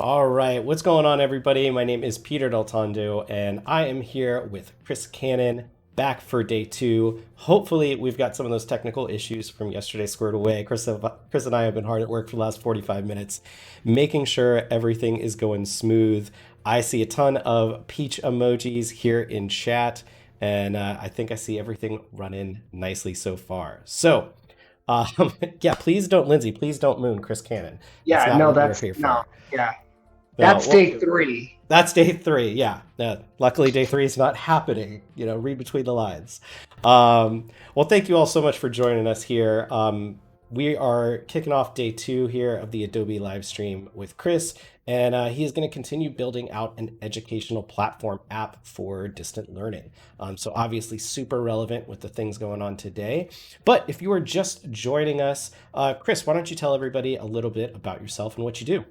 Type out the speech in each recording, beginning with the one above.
All right, what's going on, everybody? My name is Peter Deltondo, and I am here with Chris Cannon, back for day two. Hopefully, we've got some of those technical issues from yesterday squared away. Chris and I have been hard at work for the last 45 minutes, making sure everything is going smooth. I see a ton of peach emojis here in chat, and I think I see everything running nicely so far. Yeah, please don't, Lindsay, please don't moon Chris Cannon. That's Yeah, not no, what we're that's here no, for. yeah, No, that's day well, three. that's day three. Yeah. Luckily, day three is not happening. Read between the lines. Well, thank you all so much for joining us here. We are kicking off day two here of the Adobe live stream with Chris, and he is going to continue building out an educational platform app for distant learning. So, obviously, super relevant with the things going on today. But if you are just joining us, Chris, why don't you tell everybody a little bit about yourself and what you do?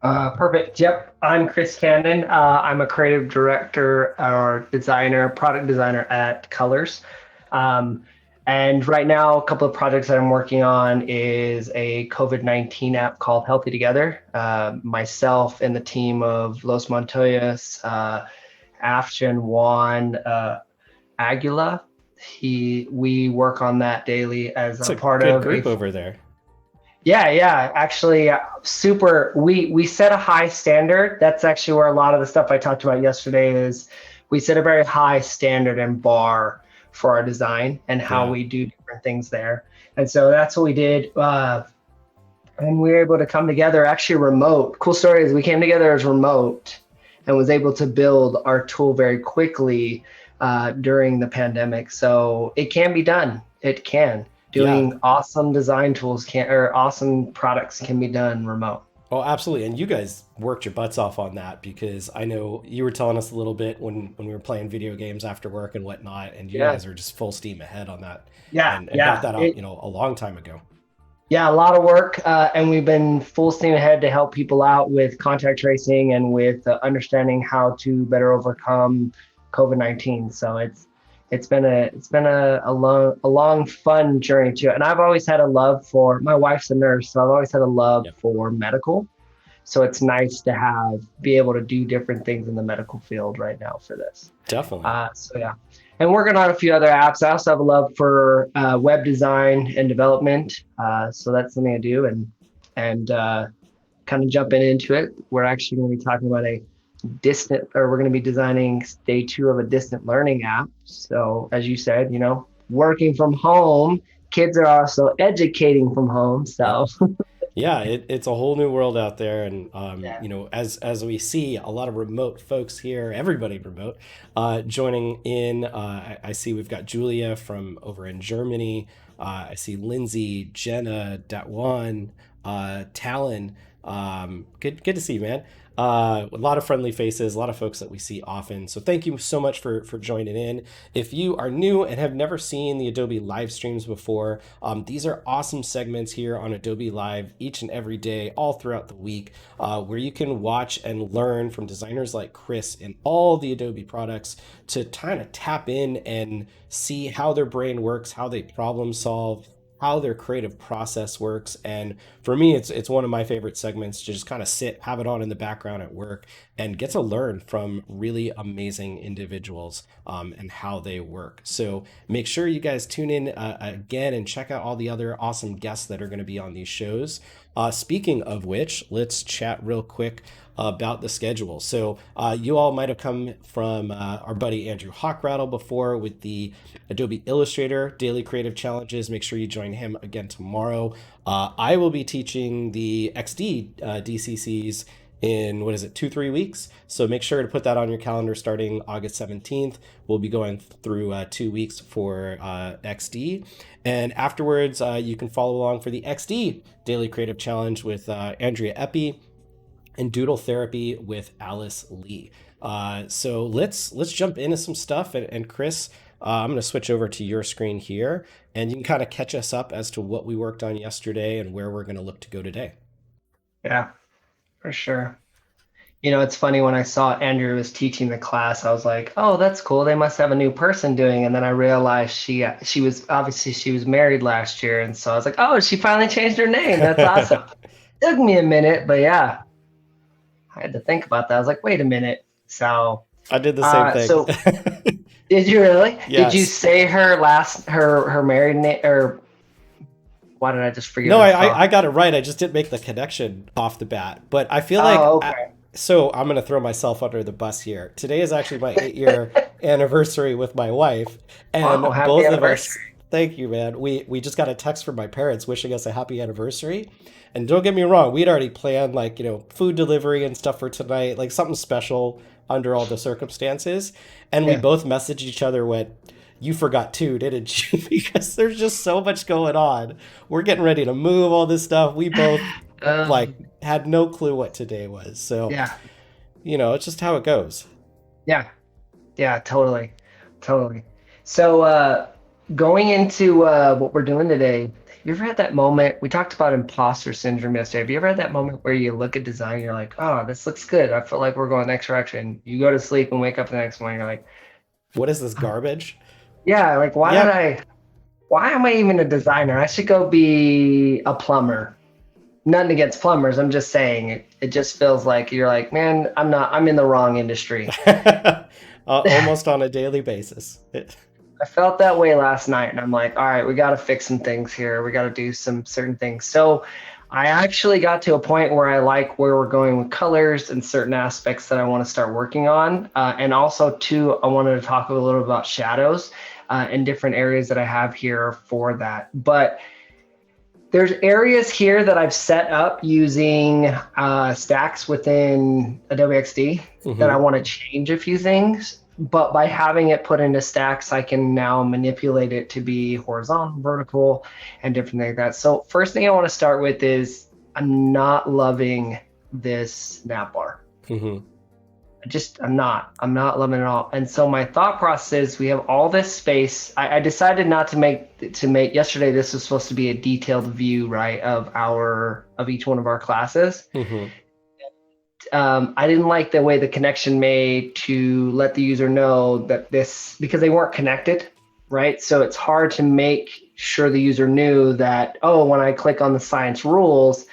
Perfect. Yep, I'm Chris Cannon. I'm a creative director or designer, product designer at Colors. Um, and right now, a couple of projects that I'm working on is a COVID-19 app called Healthy Together. Myself and the team of Los Montoyas, Afshin, Juan, Aguila. We work on that daily as It's a a part good of a. group over there. Yeah. Actually, super. We set a high standard. That's actually where a lot of the stuff I talked about yesterday is. We set a very high standard and bar for our design and how Yeah. we do different things there. And so that's what we did. And we were able to come together actually remote. Cool story is we came together as remote and was able to build our tool very quickly during the pandemic. So it can be done. It can. Yeah. Doing awesome design tools can or awesome products can be done remote. Oh, absolutely. And you guys worked your butts off on that because I know you were telling us a little bit when we were playing video games after work and whatnot, and you Yeah. guys are just full steam ahead on that Yeah. and got Yeah. that out, a long time ago. Yeah, a lot of work, and we've been full steam ahead to help people out with contact tracing and with understanding how to better overcome COVID-19. So it's been a long fun journey too. And I've always had a love for my wife's a nurse, so I've always had a love Yep. for medical. So it's nice to be able to do different things in the medical field right now for this. Definitely. So yeah, and working on a few other apps. I also have a love for web design and development. So that's something I do, and kind of jumping into it. We're actually going to be talking about we're going to be designing day two of a distant learning app. So as you said, working from home, kids are also educating from home. Yep. So Yeah, it's a whole new world out there, and yeah, as we see a lot of remote folks here, everybody remote, joining in. I see we've got Julia from over in Germany. I see Lindsay, Jenna, Datwan, Talon. Good to see you, man. A lot of friendly faces, a lot of folks that we see often. So thank you so much for joining in. If you are new and have never seen the Adobe live streams before, these are awesome segments here on Adobe Live each and every day, all throughout the week, where you can watch and learn from designers like Chris and all the Adobe products to kind of tap in and see how their brain works, how they problem solve, how their creative process works. And for me, it's one of my favorite segments to just kind of sit, have it on in the background at work, and get to learn from really amazing individuals, and how they work. So make sure you guys tune in again and check out all the other awesome guests that are going to be on these shows. Speaking of which, let's chat real quick about the schedule. So you all might have come from our buddy Andrew Hockrattle before with the Adobe Illustrator Daily Creative Challenges. Make sure you join him again tomorrow. I will be teaching the XD DCCs in, what is it, 2 3 weeks. So make sure to put that on your calendar starting August 17th. We'll be going through 2 weeks for XD, and afterwards you can follow along for the XD Daily Creative Challenge with Andrea Epi and Doodle Therapy with Alice Lee. So let's jump into some stuff. And Chris, I'm going to switch over to your screen here, and you can kind of catch us up as to what we worked on yesterday and where we're going to look to go today. yeah, for sure. It's funny when I saw Andrew was teaching the class, I was like, "Oh, that's cool. They must have a new person doing." And then I realized she was married last year, and so I was like, "Oh, she finally changed her name. That's awesome." Took me a minute, but yeah. I had to think about that. I was like, wait a minute. So, I did the same thing. so did you really? Did you Yes. say her married name, or why did I just forget No, her I thought? got it right. I just didn't make the connection off the bat. But I feel like, Oh, okay. so I'm going to throw myself under the bus here. Today is actually my 8 year anniversary with my wife. And Wow, happy both of anniversary. us, thank you, man. We just got a text from my parents wishing us a happy anniversary. And don't get me wrong, we'd already planned like, food delivery and stuff for tonight, like something special under all the circumstances. And we Yeah. both messaged each other, went, you forgot too, didn't you? Because there's just so much going on. We're getting ready to move all this stuff. We both like Um, had no clue what today was. So, yeah, it's just how it goes. yeah, yeah, totally, totally. So, going into what we're doing today, have you ever had that moment? We talked about imposter syndrome yesterday. Have you ever had that moment where you look at design, and you're like, oh, this looks good. I feel like we're going next direction. You go to sleep and wake up the next morning, you're like, What is this oh, garbage? yeah, like Yep. why am I even a designer? I should go be a plumber. Nothing against plumbers. I'm just saying it just feels like you're like, man, I'm in the wrong industry. Almost on a daily basis. I felt that way last night, and I'm like, all right, we got to fix some things here. We got to do some certain things. So I actually got to a point where I like where we're going with colors and certain aspects that I want to start working on. And also, too, I wanted to talk a little about shadows and different areas that I have here for that. But there's areas here that I've set up using stacks within Adobe XD that I Hmm. want to change a few things. But by having it put into stacks, I can now manipulate it to be horizontal, vertical, and different things like that. So first thing I want to start with is I'm not loving this nav bar. Hmm. I'm not loving it at all. And so my thought process is we have all this space. I decided not to make yesterday. This was supposed to be a detailed view, right, of each one of our classes. Hmm. I didn't like the way the connection made to let the user know that this, because they weren't connected, right? So it's hard to make sure the user knew that, oh, when I click on the science rules,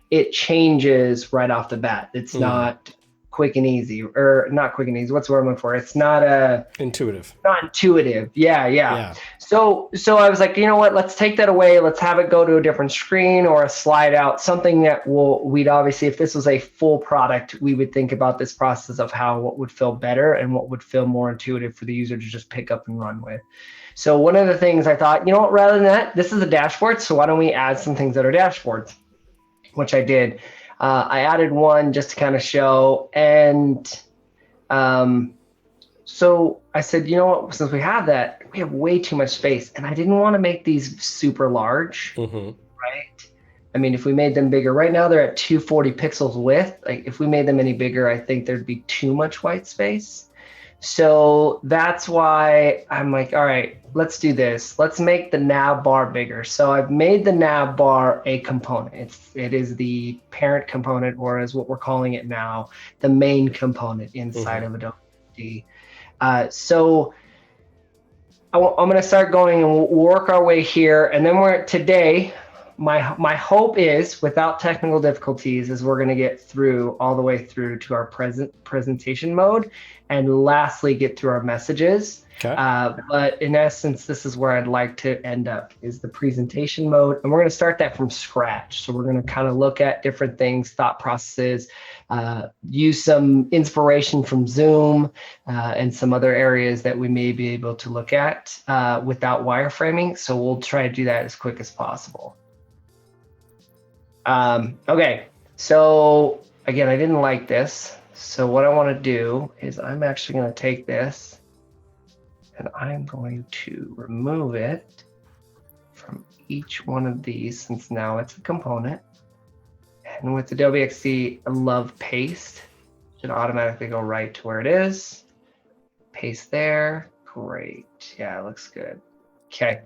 it changes right off the bat. It's Hmm. not quick and easy, or not quick and easy. What's the word I'm looking for? It's Intuitive. not intuitive. Yeah, yeah. Yeah. So I was like, you know what? Let's take that away. Let's have it go to a different screen or a slide out. Something that we'd obviously, if this was a full product, we would think about this process of what would feel better and what would feel more intuitive for the user to just pick up and run with. So one of the things I thought, you know what? Rather than that, this is a dashboard. So why don't we add some things that are dashboards? Which I did. I added one just to kind of show. And um, so I said, you know what, since we have that, we have way too much space. And I didn't want to make these super large, Hmm. right? I mean, if we made them bigger, right now they're at 240 pixels width. Like if we made them any bigger, I think there'd be too much white space. So that's why I'm like, all right, let's do this. Let's make the nav bar bigger. So I've made the nav bar a component. It is the parent component, or as what we're calling it now, the main component inside Hmm. of Adobe XD. So I'm going to start going and we'll work our way here. And then today, my hope is, without technical difficulties, is we're going to get through all the way through to our presentation mode, and lastly get through our messages. Okay. But in essence, this is where I'd like to end up, is the presentation mode. And we're going to start that from scratch. So we're going to kind of look at different things, thought processes, use some inspiration from Zoom, and some other areas that we may be able to look at without wireframing. So we'll try to do that as quick as possible. Okay, so again, I didn't like this. So what I want to do is I'm actually going to take this and I'm going to remove it from each one of these, since now it's a component. And with Adobe XD, I love paste. It should automatically go right to where it is. Paste there. Great. Yeah, it looks good. Okay.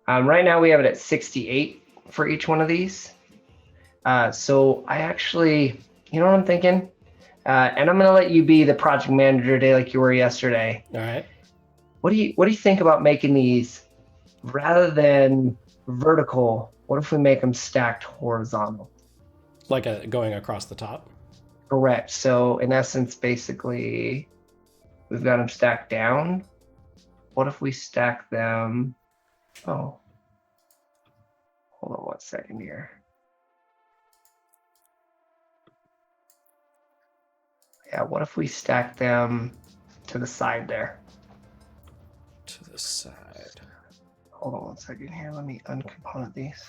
Right now we have it at 68 for each one of these. So I actually, you know what I'm thinking? And I'm going to let you be the project manager today, like you were yesterday. All right. What do you think about making these, rather than vertical? What if we make them stacked horizontal? Like going across the top. Correct. So in essence, basically, we've got them stacked down. What if we stack them? Oh, hold on 1 second here. Yeah, what if we stack them to the side there? To the side. Hold on 1 second here. Let me uncomponent these.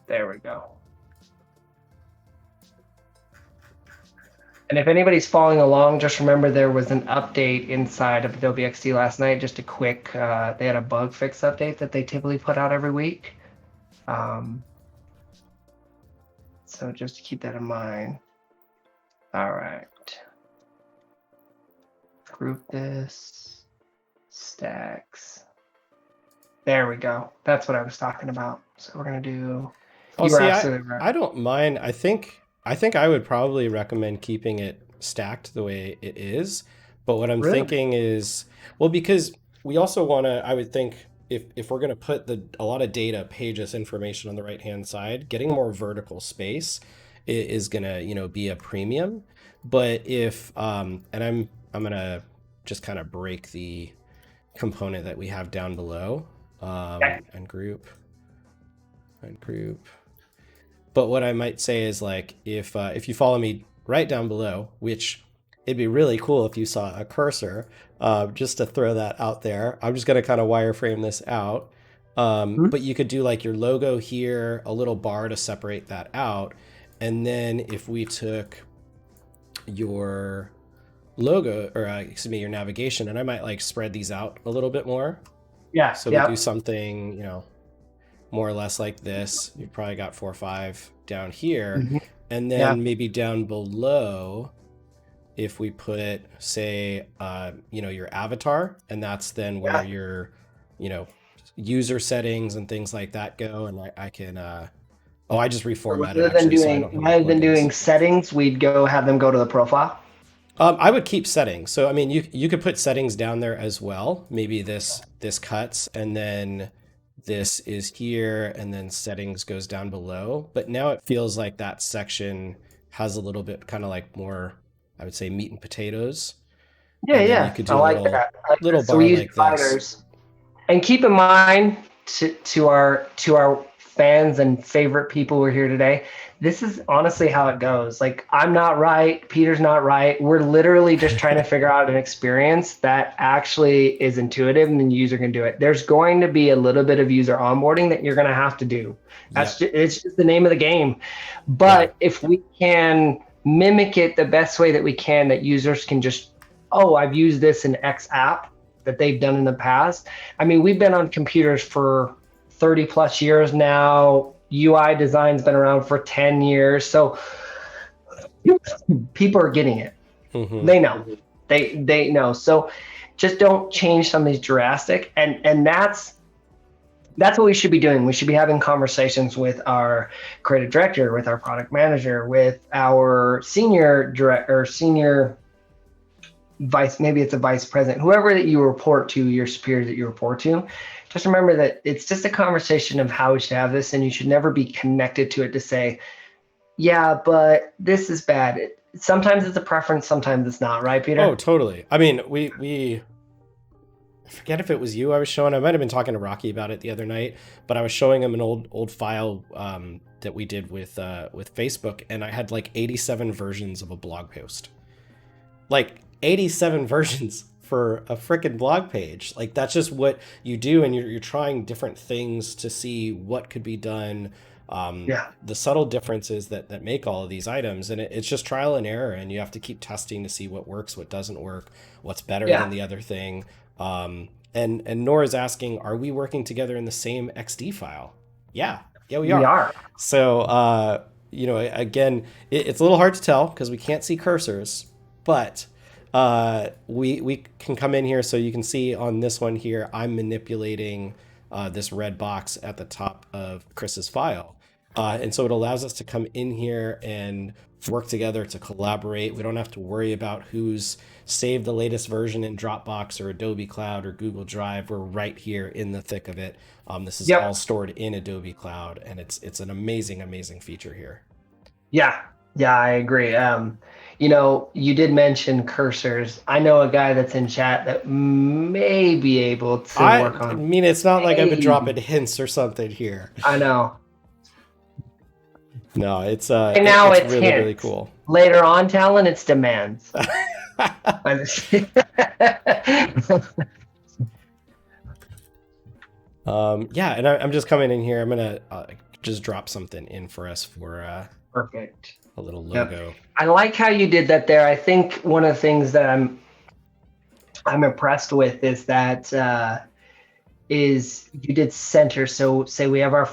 There we go. And if anybody's following along, just remember there was an update inside of Adobe XD last night. Just a quick, they had a bug fix update that they typically put out every week. So just to keep that in mind. All right. Group this, stacks. There we go. That's what I was talking about. So we're gonna do, Oh, you were see, absolutely right. I don't mind. I think I would probably recommend keeping it stacked the way it is. But what I'm Really? thinking is, well, because we also want to, I would think if we're going to put a lot of data, pages, information on the right hand side, getting more vertical space is going to, be a premium. But if and I'm going to just kind of break the component that we have down below, Yeah. and group. But what I might say is like if you follow me right down below, which it'd be really cool if you saw a cursor, just to throw that out there. I'm just gonna kind of wireframe this out. Hmm? But you could do like your logo here, a little bar to separate that out, and then if we took your logo or excuse me, your navigation, and I might like spread these out a little bit more. Yeah. So we do Yep. something, more or less like this. You've probably got 4 or 5 down here. Mhm. And Yeah. then maybe down below, if we put, say, your avatar, and that's then where Yeah. your, you know, user settings and things like that go. And I can, oh, I just So reformatted actually, so I don't have any rather than plugins. doing settings, we'd go have them go to the profile. I would keep settings. So I mean, you could put settings down there as well. Maybe this cuts, and then this is here, and then settings goes down below. But now it feels like that section has a little bit kind of like more, I would say, meat and potatoes. Yeah, And then you yeah. could I do a like little that. I like little that. So we bar use like this. dividers. And keep in mind to our fans and favorite people who are here today, this is honestly how it goes. Like I'm not right, Peter's not right. We're literally just trying to figure out an experience that actually is intuitive and the user can do it. There's going to be a little bit of user onboarding that you're going to have to do. Yep. It's just the name of the game. Yeah. But if we can mimic it the best way that we can, that users can just, oh, I've used this in X app that they've done in the past. I mean, we've been on computers for 30 plus years now. UI design's been around for 10 years. So people are getting it. Hmm. They know. They know. So just don't change some of these drastic, and that's what we should be doing. We should be having conversations with our creative director, with our product manager, with our senior director, or senior vice, maybe it's a vice president, whoever that you report to, your superiors that you report to. Just remember that it's just a conversation of how we should have this, and you should never be connected to it to say, yeah, but this is bad. Sometimes it's a preference, sometimes it's not, right, Oh, Peter? totally. I mean, we I forget if it was you I was showing. I might have been talking to Rocky about it the other night, but I was showing him an old file that we did with Facebook, and I had like 87 versions of a blog post. Like 87 versions for a freaking blog page. Like that's just what you do, and you're trying different things to see what could be done. Yeah. The subtle differences that make all of these items, and it's just trial and error, and you have to keep testing to see what works, what doesn't work, what's better than Yeah. the other thing. And Nora's asking, are we working together in the same XD file? Yeah, we We are. are. So again, it's a little hard to tell because we can't see cursors, but we can come in here, so you can see on this one here, I'm manipulating this red box at the top of Chris's file. And so it allows us to come in here and work together to collaborate. We don't have to worry about who's saved the latest version in Dropbox or Adobe Cloud or Google Drive. We're right here in the thick of it. This is all Yep. stored in Adobe Cloud, and it's an amazing, amazing feature here. Yeah, yeah, I agree. You did mention cursors. I know a guy that's in chat that may be able to work I on. mean, it's not like I've been dropping Maybe. hints or something here. I know. No, Right now it's it's really, really hints. cool. Later on, Talon, it's demands. Yeah, and I'm just coming in here. I'm gonna just drop something in for us for Perfect. a little Yep. logo. I like how you did that there. I think one of the things that I'm impressed with is that is you did center. So say we have our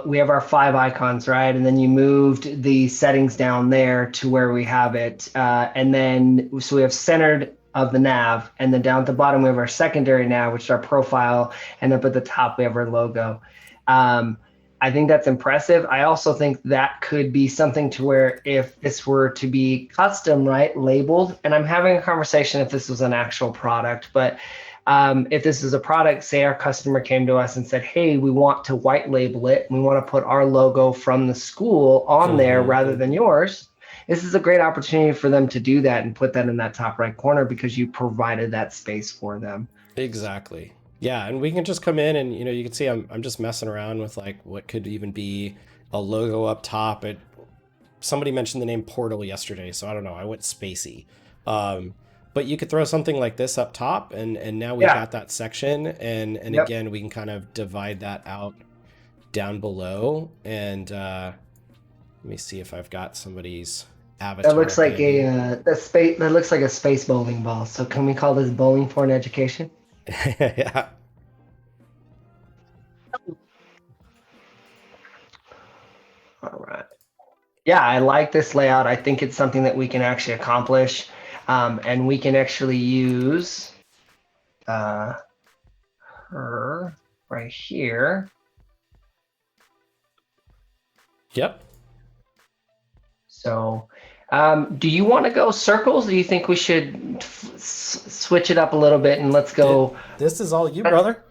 we have our five icons, right? And then you moved the settings down there to where we have it. And then so we have centered of the nav, and then down at the bottom we have our secondary nav, which is our profile, and up at the top we have our logo. Um, I think that's impressive. I also think that could be something to where if this were to be custom, right, labeled, and I'm having a conversation if this was an actual product, but if this is a product, say our customer came to us and said, hey, we want to white label it, and we want to put our logo from the school on there rather than yours. This is a great opportunity for them to do that and put that in that top right corner because you provided that space for them. Exactly. Yeah, and we can just come in and you can see I'm just messing around with like what could even be a logo up top. Somebody mentioned the name Portal yesterday, so I don't know. I went spacey. But you could throw something like this up top, and now we've Yeah. got that section, and Yep. again we can kind of divide that out down below. And let me see if I've got somebody's That avatar looks like handy. that looks like a space bowling ball. So can we call this bowling for an education? Yeah. All right. Yeah, I like this layout. I think it's something that we can actually accomplish, and we can actually use uh, her right here. Yep. So, do you want to go circles? Do you think we should switch it up a little bit and let's go? This is all you, brother.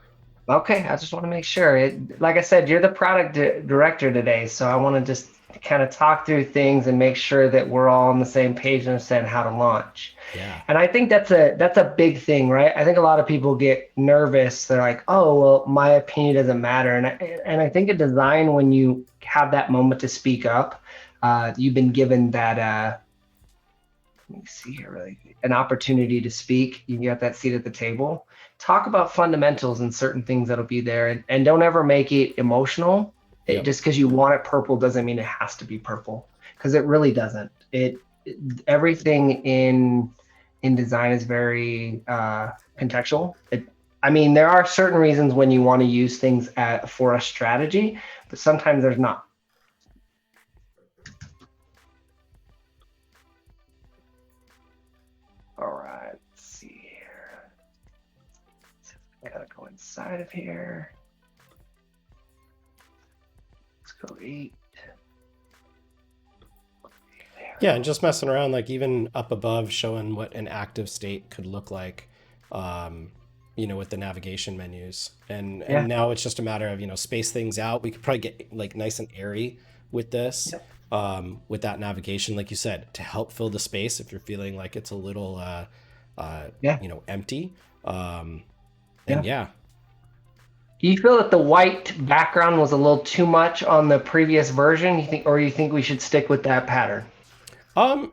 Okay, I just want to make sure. Like I said, you're the product director today, so I want to just kind of talk through things and make sure that we're all on the same page and understand how to launch. Yeah. And I think that's a big thing, right? I think a lot of people get nervous. They're like, "Oh, well, my opinion doesn't matter." And I think a design when you have that moment to speak up, you've been given that. Let me see here, really, an opportunity to speak. You got that seat at the table. Talk about fundamentals and certain things that'll be there, and don't ever make it emotional. Yep. Just because you want it purple doesn't mean it has to be purple, because it really doesn't. Everything in design is very contextual. I mean, there are certain reasons when you want to use things for a strategy, but sometimes there's not. All right, let's see here. I gotta go inside of here. Let's go 8. Yeah, and just messing around, like even up above, showing what an active state could look like, with the navigation menus. And Yeah. now it's just a matter of space things out. We could probably get like nice and airy with this, Yep. with that navigation, like you said, to help fill the space if you're feeling like it's a little, Yeah. empty. And Yeah. yeah, Do you feel that the white background was a little too much on the previous version? You think we should stick with that pattern? um,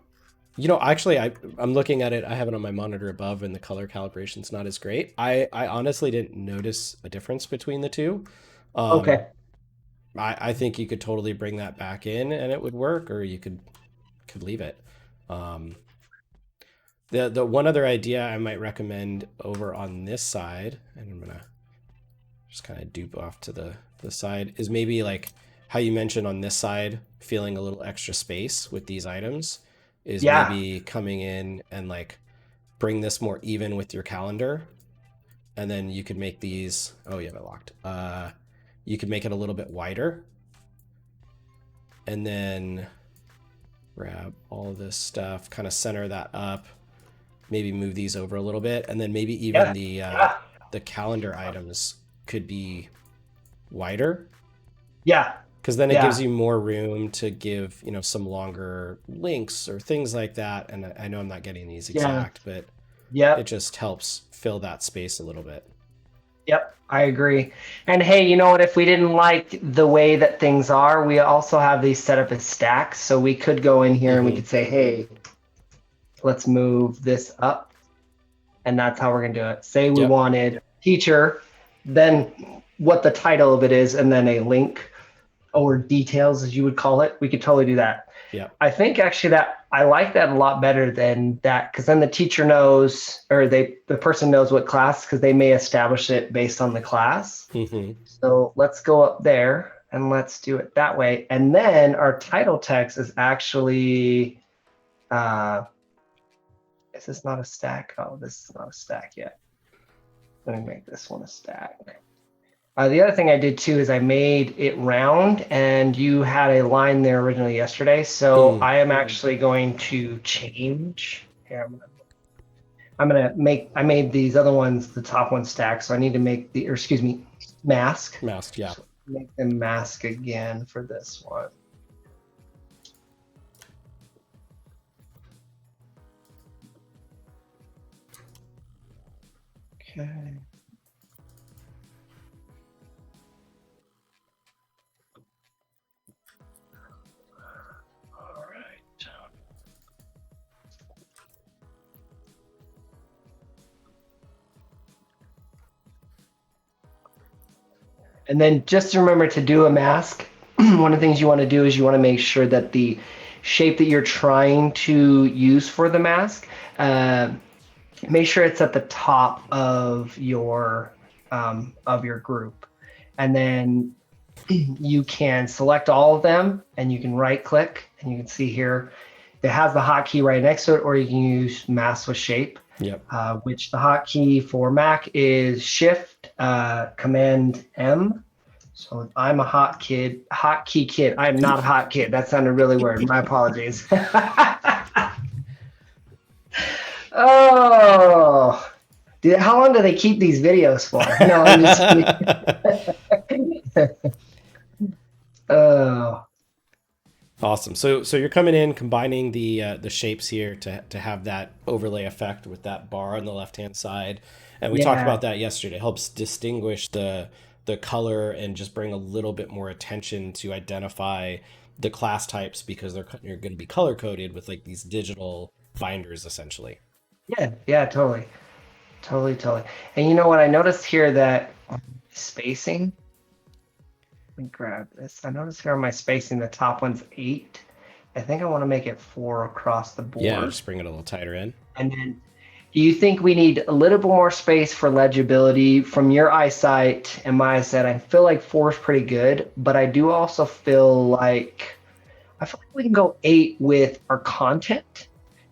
actually, I'm looking at it. I have it on my monitor above, and the color calibration's not as great. I honestly didn't notice a difference between the two. Um, Okay. I think you could totally bring that back in, and it would work, or you could leave it. Um, the one other idea I might recommend over on this side, and I'm gonna just kind of dupe off to the side, is maybe like how you mentioned on this side, feeling a little extra space with these items, is Yeah. maybe coming in and like bring this more even with your calendar, and then you could make these. Oh, you have it locked. You could make it a little bit wider, and then grab all of this stuff, kind of center that up, maybe move these over a little bit, and then maybe even Yeah. Yeah. the calendar items could be wider. Yeah. because then it gives Yeah. you more room to give, some longer links or things like that. And I know I'm not getting these Yeah. exact, but it Yep. just helps fill that space a little bit. Yep. I agree. And hey, you know what? If we didn't like the way that things are, we also have these set up as stacks. So we could go in here and we Hmm. could say, hey, let's move this up. And that's how we're going to do it. Say we Yep. wanted teacher, then what the title of it is, and then a link or details, as you would call it. We could totally do that. Yep. I think actually that I like that a lot better than that, because then the teacher knows, or the person knows what class, because they may establish it based on the class. Hmm. So let's go up there and let's do it that way. And then our title text is actually, is this not a stack? Oh, this is not a stack yet. Let me make this one a stack. The other thing I did too is I made it round, and you had a line there originally yesterday. So Mm. I am actually going to change. Here, I made these other ones, the top one stack. So I need to make the, or excuse me, mask. Masked. Yeah. So make them mask again for this one. Okay. All right. And then just remember to do a mask. One of the things you want to do is you want to make sure that the shape that you're trying to use for the mask, make sure it's at the top of your group. And then you can select all of them, and you can right click, and you can see here it has the hotkey right next to it, or you can use mask with shape. Yep. Which the hotkey for Mac is Shift Command M. So I'm a hotkey kid. I'm not a hot kid. That sounded really weird. My apologies. Oh, dude, how long do they keep these videos for? No, I'm just kidding. Oh, Awesome. So you're coming in, combining the shapes here to have that overlay effect with that bar on the left hand side, and we talked yeah. about that yesterday. It helps distinguish the color and just bring a little bit more attention to identify the class types, because you're going to be color coded with like these digital binders essentially. Yeah, totally. Totally. And you know what? I noticed here that spacing, let me grab this. I noticed here on my spacing, the top one's 8. I think I want to make it 4 across the Yeah, board. just bring it a little tighter in. And then, do you think we need a little bit more space for legibility from your eyesight and my eyesight? I feel like 4 is pretty good, but I do also I feel like we can go 8 with our content.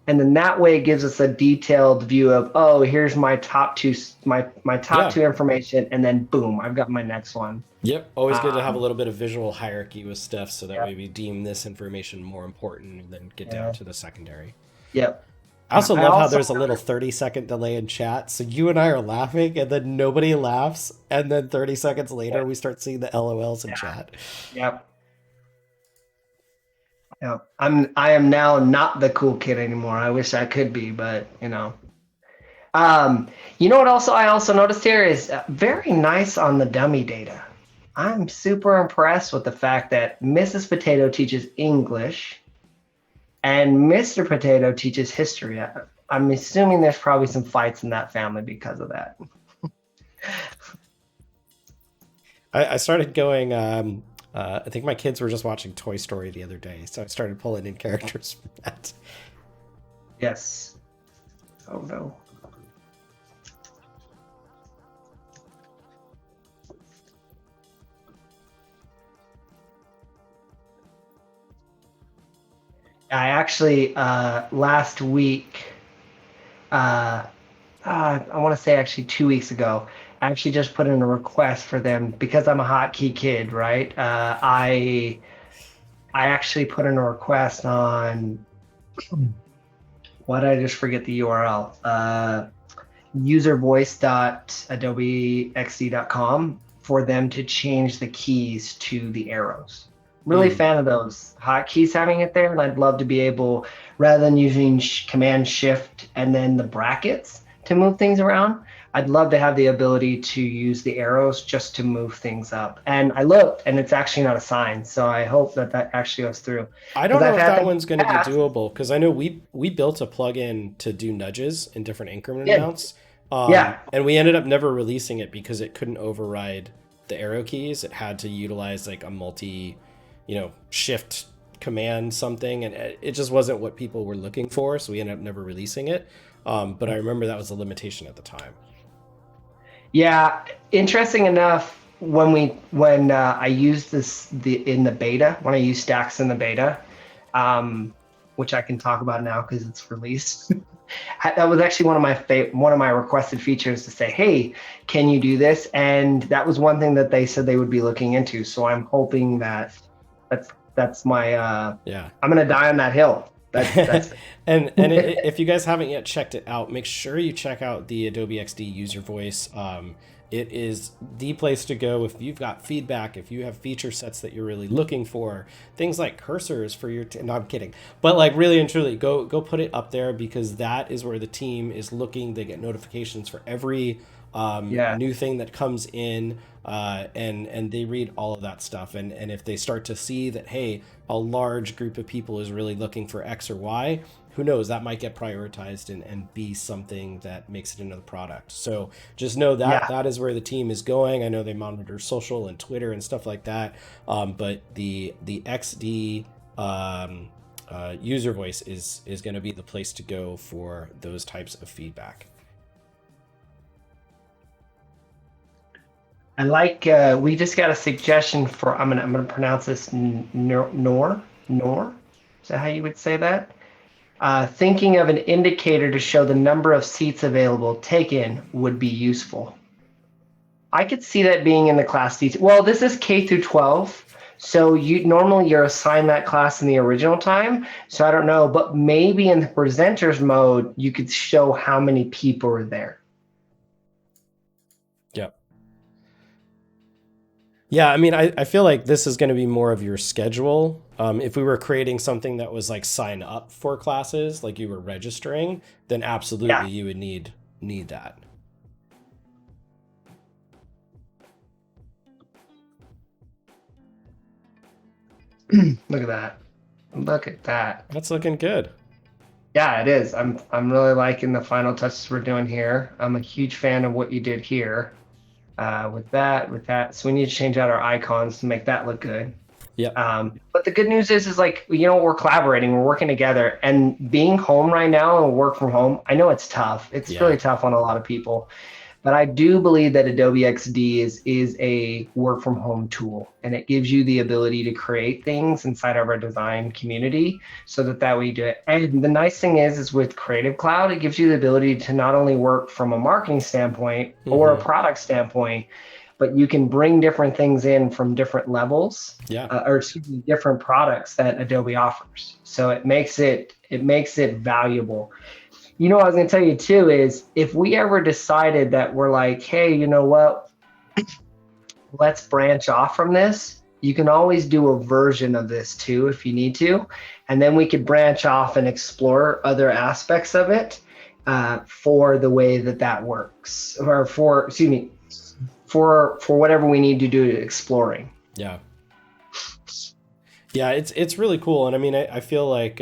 And then that way it gives us a detailed view of, oh, here's my top two, my top Yeah. two information, and then boom, I've got my next one. Yep. Always good to have a Um, little bit of visual hierarchy with stuff, so that way yep, we deem this information more important and then get down yeah, to the secondary. yep. I also I love how also there's a little 30-second delay in chat. So you and I are laughing, and then nobody laughs. And then 30 seconds later, yeah, we start seeing the LOLs in yeah, chat. yep. Yep. I am now not the cool kid anymore. I wish I could be, but you know. You know what I also noticed here is very nice on the dummy data. I'm super impressed with the fact that Mrs. Potato teaches English and Mr. Potato teaches history. I'm assuming there's probably some fights in that family because of that. I started going. I think my kids were just watching Toy Story the other day, so I started pulling in characters from that. Yes. Oh no. I actually last week, uh, I want to say actually 2 weeks ago, I actually just put in a request for them because I'm a hotkey kid, right? I actually put in a request on, why did I just forget the URL? Uservoice.adobe XD.com for them to change the keys to the arrows. Really Mm. fan of those hotkeys having it there, and I'd love to be able, rather than using Command Shift and then the brackets to move things around, I'd love to have the ability to use the arrows just to move things up. And I looked, and it's actually not a sign, so I hope that that actually goes through I because don't know I've if had that them in one's going the to be past. doable because I know we built a plugin to do nudges in different increment Yeah, amounts, yeah, and we ended up never releasing it because it couldn't override the arrow keys. It had to utilize like a multi, shift command something, and it just wasn't what people were looking for. So we ended up never releasing it. But I remember that was a limitation at the time. yeah. Interesting enough, when I used this in the beta, when I used stacks in the beta, um, which I can talk about now because it's released. That was actually one of my requested features to say, hey, can you do this? And that was one thing that they said they would be looking into. So I'm hoping that that's my Yeah. I'm gonna die on that hill. That's And if you guys haven't yet checked it out, make sure you check out the Adobe XD user voice. It is the place to go if you've got feedback, if you have feature sets that you're really looking for, things like cursors for your. No, I'm kidding, but like really and truly, go put it up there because that is where the team is looking. They get notifications for every yeah, new thing that comes in, and they read all of that stuff. And if they start to see that, hey, a large group of people is really looking for X or Y, who knows, that might get prioritized and be something that makes it into the product. So just know that yeah. that is where the team is going. I know they monitor social and Twitter and stuff like that, but the XD user voice is going to be the place to go for those types of feedback. I like. We just got a suggestion for. I'm gonna pronounce this Nor. Is that how you would say that? Thinking of an indicator to show the number of seats available taken would be useful. I could see that being in the class detail. Well, this is K through 12. So you're assigned that class in the original time. So I don't know, but maybe in the presenters mode, you could show how many people are there. Yep. Yeah, I mean, I feel like this is going to be more of your schedule. If we were creating something that was like sign up for classes, like you were registering, then Yeah, absolutely you would need that. look at that. Look at that. That's looking good. Yeah, it is. I'm really liking the final touches we're doing here. I'm a huge fan of what you did here. With that. So we need to change out our icons to make that look good. Yep. But the good news is like, we're collaborating, we're working together, and being home right now and work from home. I know it's tough. It's Yeah. really tough on a lot of people, but I do believe that Adobe XD is a work from home tool, and it gives you the ability to create things inside of our design community so that way you do it. And the nice thing is with Creative Cloud, it gives you the ability to not only work from a marketing standpoint or a Mm-hmm. product standpoint, but you can bring different things in from different levels, Yeah. or excuse me, different products that Adobe offers. So it makes it valuable. What I was going to tell you too is if we ever decided that we're like, hey, you know what, let's branch off from this. You can always do a version of this too if you need to, and then we could branch off and explore other aspects of it for the way that works, or for excuse me, for whatever we need to do exploring. Yeah. Yeah, it's really cool, and I mean, I feel like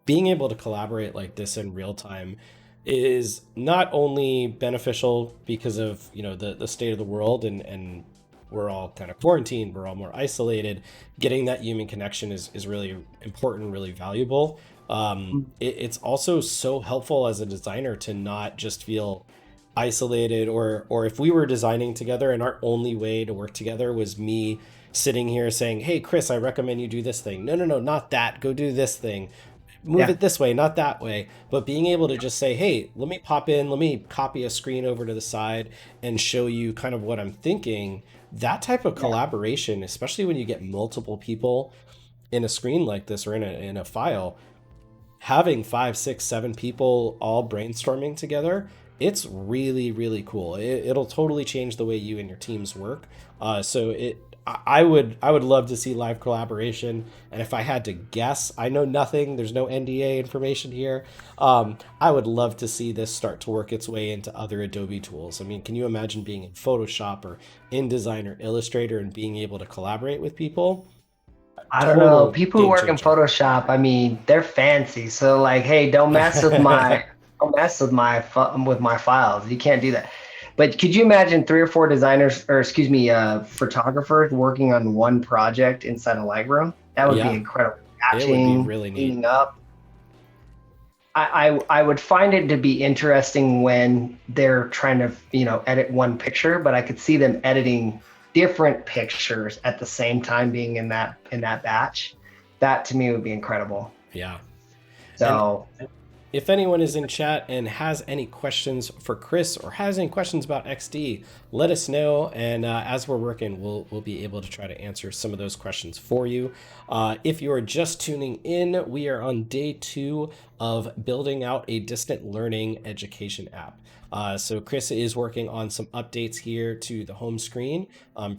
being able to collaborate like this in real time is not only beneficial because of the state of the world and we're all kind of quarantined, we're all more isolated. Getting that human connection is really important, really valuable. It's also so helpful as a designer to not just feel isolated, or if we were designing together and our only way to work together was me sitting here saying, hey Chris, I recommend you do this thing. No, no, no, not that, go do this thing, move Yeah, it this way, not that way. But being able to just say, hey, let me pop in, let me copy a screen over to the side and show you kind of what I'm thinking. That type of yeah, collaboration, especially when you get multiple people in a screen like this or in a file, having five, six, seven people all brainstorming together, it's really, really cool. It'll totally change the way you and your teams work. So I would love to see live collaboration. And if I had to guess, I know nothing. There's no NDA information here. I would love to see this start to work its way into other Adobe tools. I mean, can you imagine being in Photoshop or InDesign or Illustrator and being able to collaborate with people? I don't know. Total People who game work in changer. Photoshop, I mean, they're fancy. So like, hey, don't mess with with my files. You can't do that. But could you imagine three or four designers, or excuse me, photographers working on one project inside a Lightroom? That would be Yeah, incredible. it would be Patching, really neat. cleaning up. I would find it to be interesting when they're trying to, edit one picture, but I could see them editing different pictures at the same time being in that batch. That to me would be incredible. Yeah. And So if anyone is in chat and has any questions for Chris or has any questions about XD, let us know. And as we're working, we'll be able to try to answer some of those questions for you. If you're just tuning in, we are on day 2 of building out a distant learning education app. So Chris is working on some updates here to the home screen,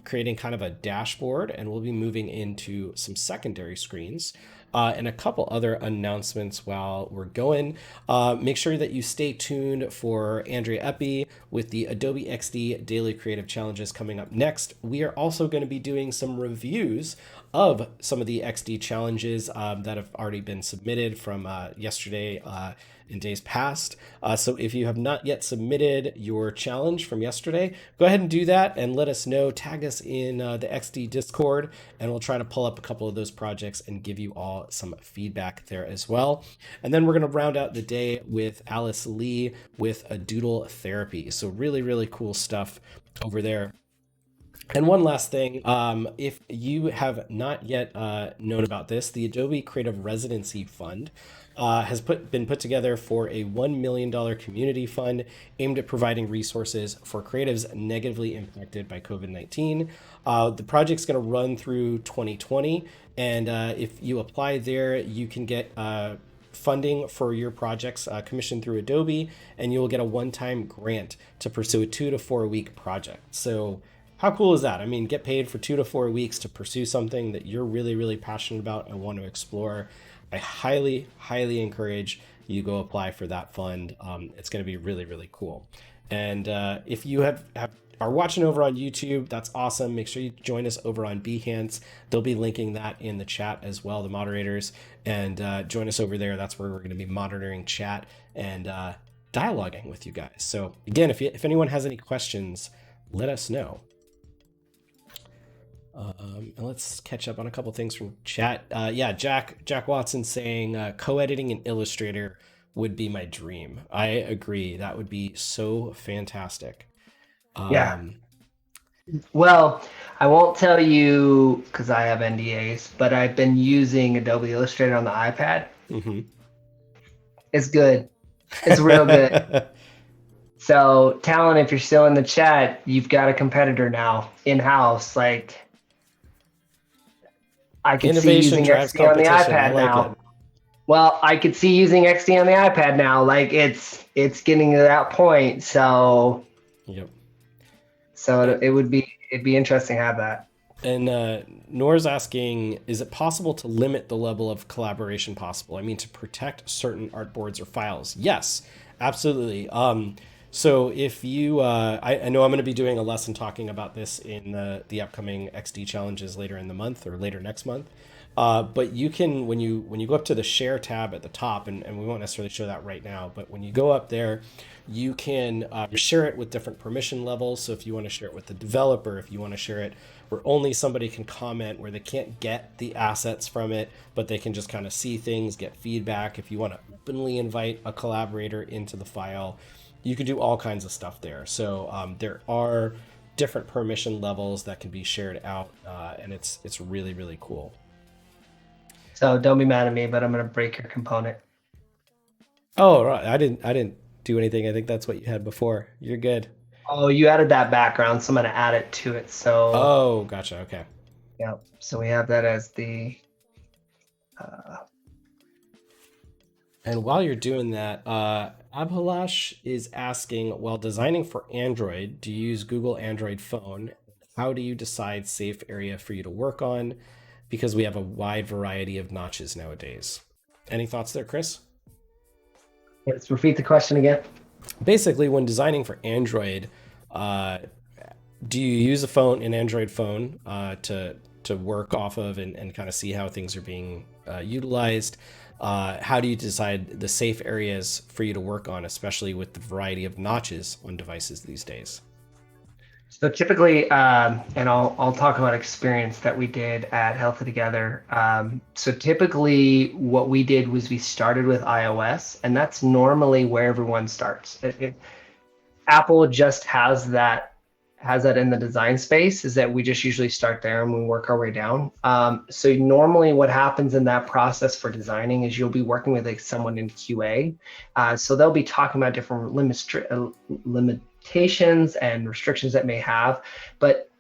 creating kind of a dashboard, and we'll be moving into some secondary screens. And a couple other announcements while we're going. Make sure that you stay tuned for Andrea Epi with the Adobe XD Daily Creative Challenges coming up next. We are also going to be doing some reviews of some of the XD challenges that have already been submitted from yesterday in days past. So if you have not yet submitted your challenge from yesterday, go ahead and do that and let us know. Tag us in the XD Discord, and we'll try to pull up a couple of those projects and give you all some feedback there as well. And then we're going to round out the day with Alice Lee with a doodle therapy. So really, really cool stuff over there. And one last thing, if you have not yet known about this, the Adobe Creative Residency Fund has been put together for a $1 million community fund aimed at providing resources for creatives negatively impacted by COVID-19. The project's going to run through 2020, and if you apply there, you can get funding for your projects commissioned through Adobe, and you will get a one-time grant to pursue a 2 to 4 week project. So how cool is that? I mean, get paid for 2 to 4 weeks to pursue something that you're really, really passionate about and want to explore. I highly, highly encourage you go apply for that fund. It's going to be really, really cool. And if you are watching over on YouTube, that's awesome. Make sure you join us over on Behance. They'll be linking that in the chat as well, the moderators. And join us over there. That's where we're going to be monitoring chat and dialoguing with you guys. So again, if anyone has any questions, let us know. And let's catch up on a couple things from chat. Yeah, Jack Watson saying co-editing in Illustrator would be my dream. I agree. That would be so fantastic. yeah. Well, I won't tell you because I have NDAs, but I've been using Adobe Illustrator on the iPad. Mm-hmm. It's good. It's real good. So, Talon, if you're still in the chat, you've got a competitor now in-house. Like, I could see Innovation using drives XD on the competition. I iPad like now. it. Well, I could see using XD on the iPad now. Like, it's getting to that point. So Yep. it'd be interesting to have that. And Nora's asking, is it possible to limit the level of collaboration possible? I mean, to protect certain artboards or files? Yes, absolutely. So if you, I know I'm going to be doing a lesson talking about this in the upcoming XD challenges later in the month or later next month. But you can, when you go up to the share tab at the top, and we won't necessarily show that right now, but when you go up there, you can share it with different permission levels. So if you want to share it with the developer, if you want to share it where only somebody can comment, where they can't get the assets from it, but they can just kind of see things, get feedback. If you want to openly invite a collaborator into the file, you can do all kinds of stuff there. So there are different permission levels that can be shared out, and it's really, really cool. So don't be mad at me, but I'm going to break your component. Oh, right. I didn't do anything. I think that's what you had before. You're good. Oh, you added that background, so I'm going to add it to it. So Oh, gotcha. Okay. yeah, so we have that as the. And while you're doing that, Abhilash is asking, while designing for Android, do you use Google Android phone? how do you decide safe area for you to work on? Because we have a wide variety of notches nowadays. Any thoughts there, Chris? Let's repeat the question again. Basically, when designing for Android, uh, do you use a phone, an Android phone, to work off of and kind of see how things are being utilized? How do you decide the safe areas for you to work on, especially with the variety of notches on devices these days? So typically, and I'll talk about experience that we did at Healthy Together. So typically, what we did was we started with iOS, and that's normally where everyone starts. Apple just has that in the design space, is that we just usually start there and we work our way down. So normally what happens in that process for designing is you'll be working with like someone in QA. So they'll be talking about different limitations and restrictions that may have, but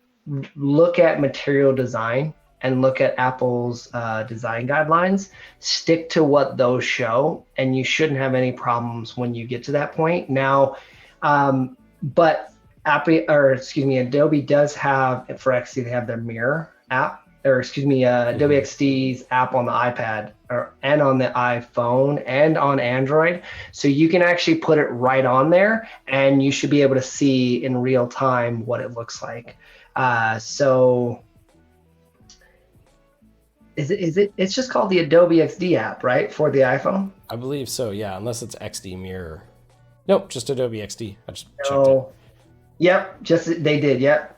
look at material design and look at Apple's design guidelines, stick to what those show, and you shouldn't have any problems when you get to that point. Now, but Adobe does have, for XD, they have their Mirror app, or Adobe XD's app on the iPad and on the iPhone and on Android. So you can actually put it right on there, and you should be able to see in real time what it looks like. So it's just called the Adobe XD app, right, for the iPhone? I believe so, yeah, unless it's XD Mirror. Nope, just Adobe XD. I just checked it. No. Yep, just they did. Yep.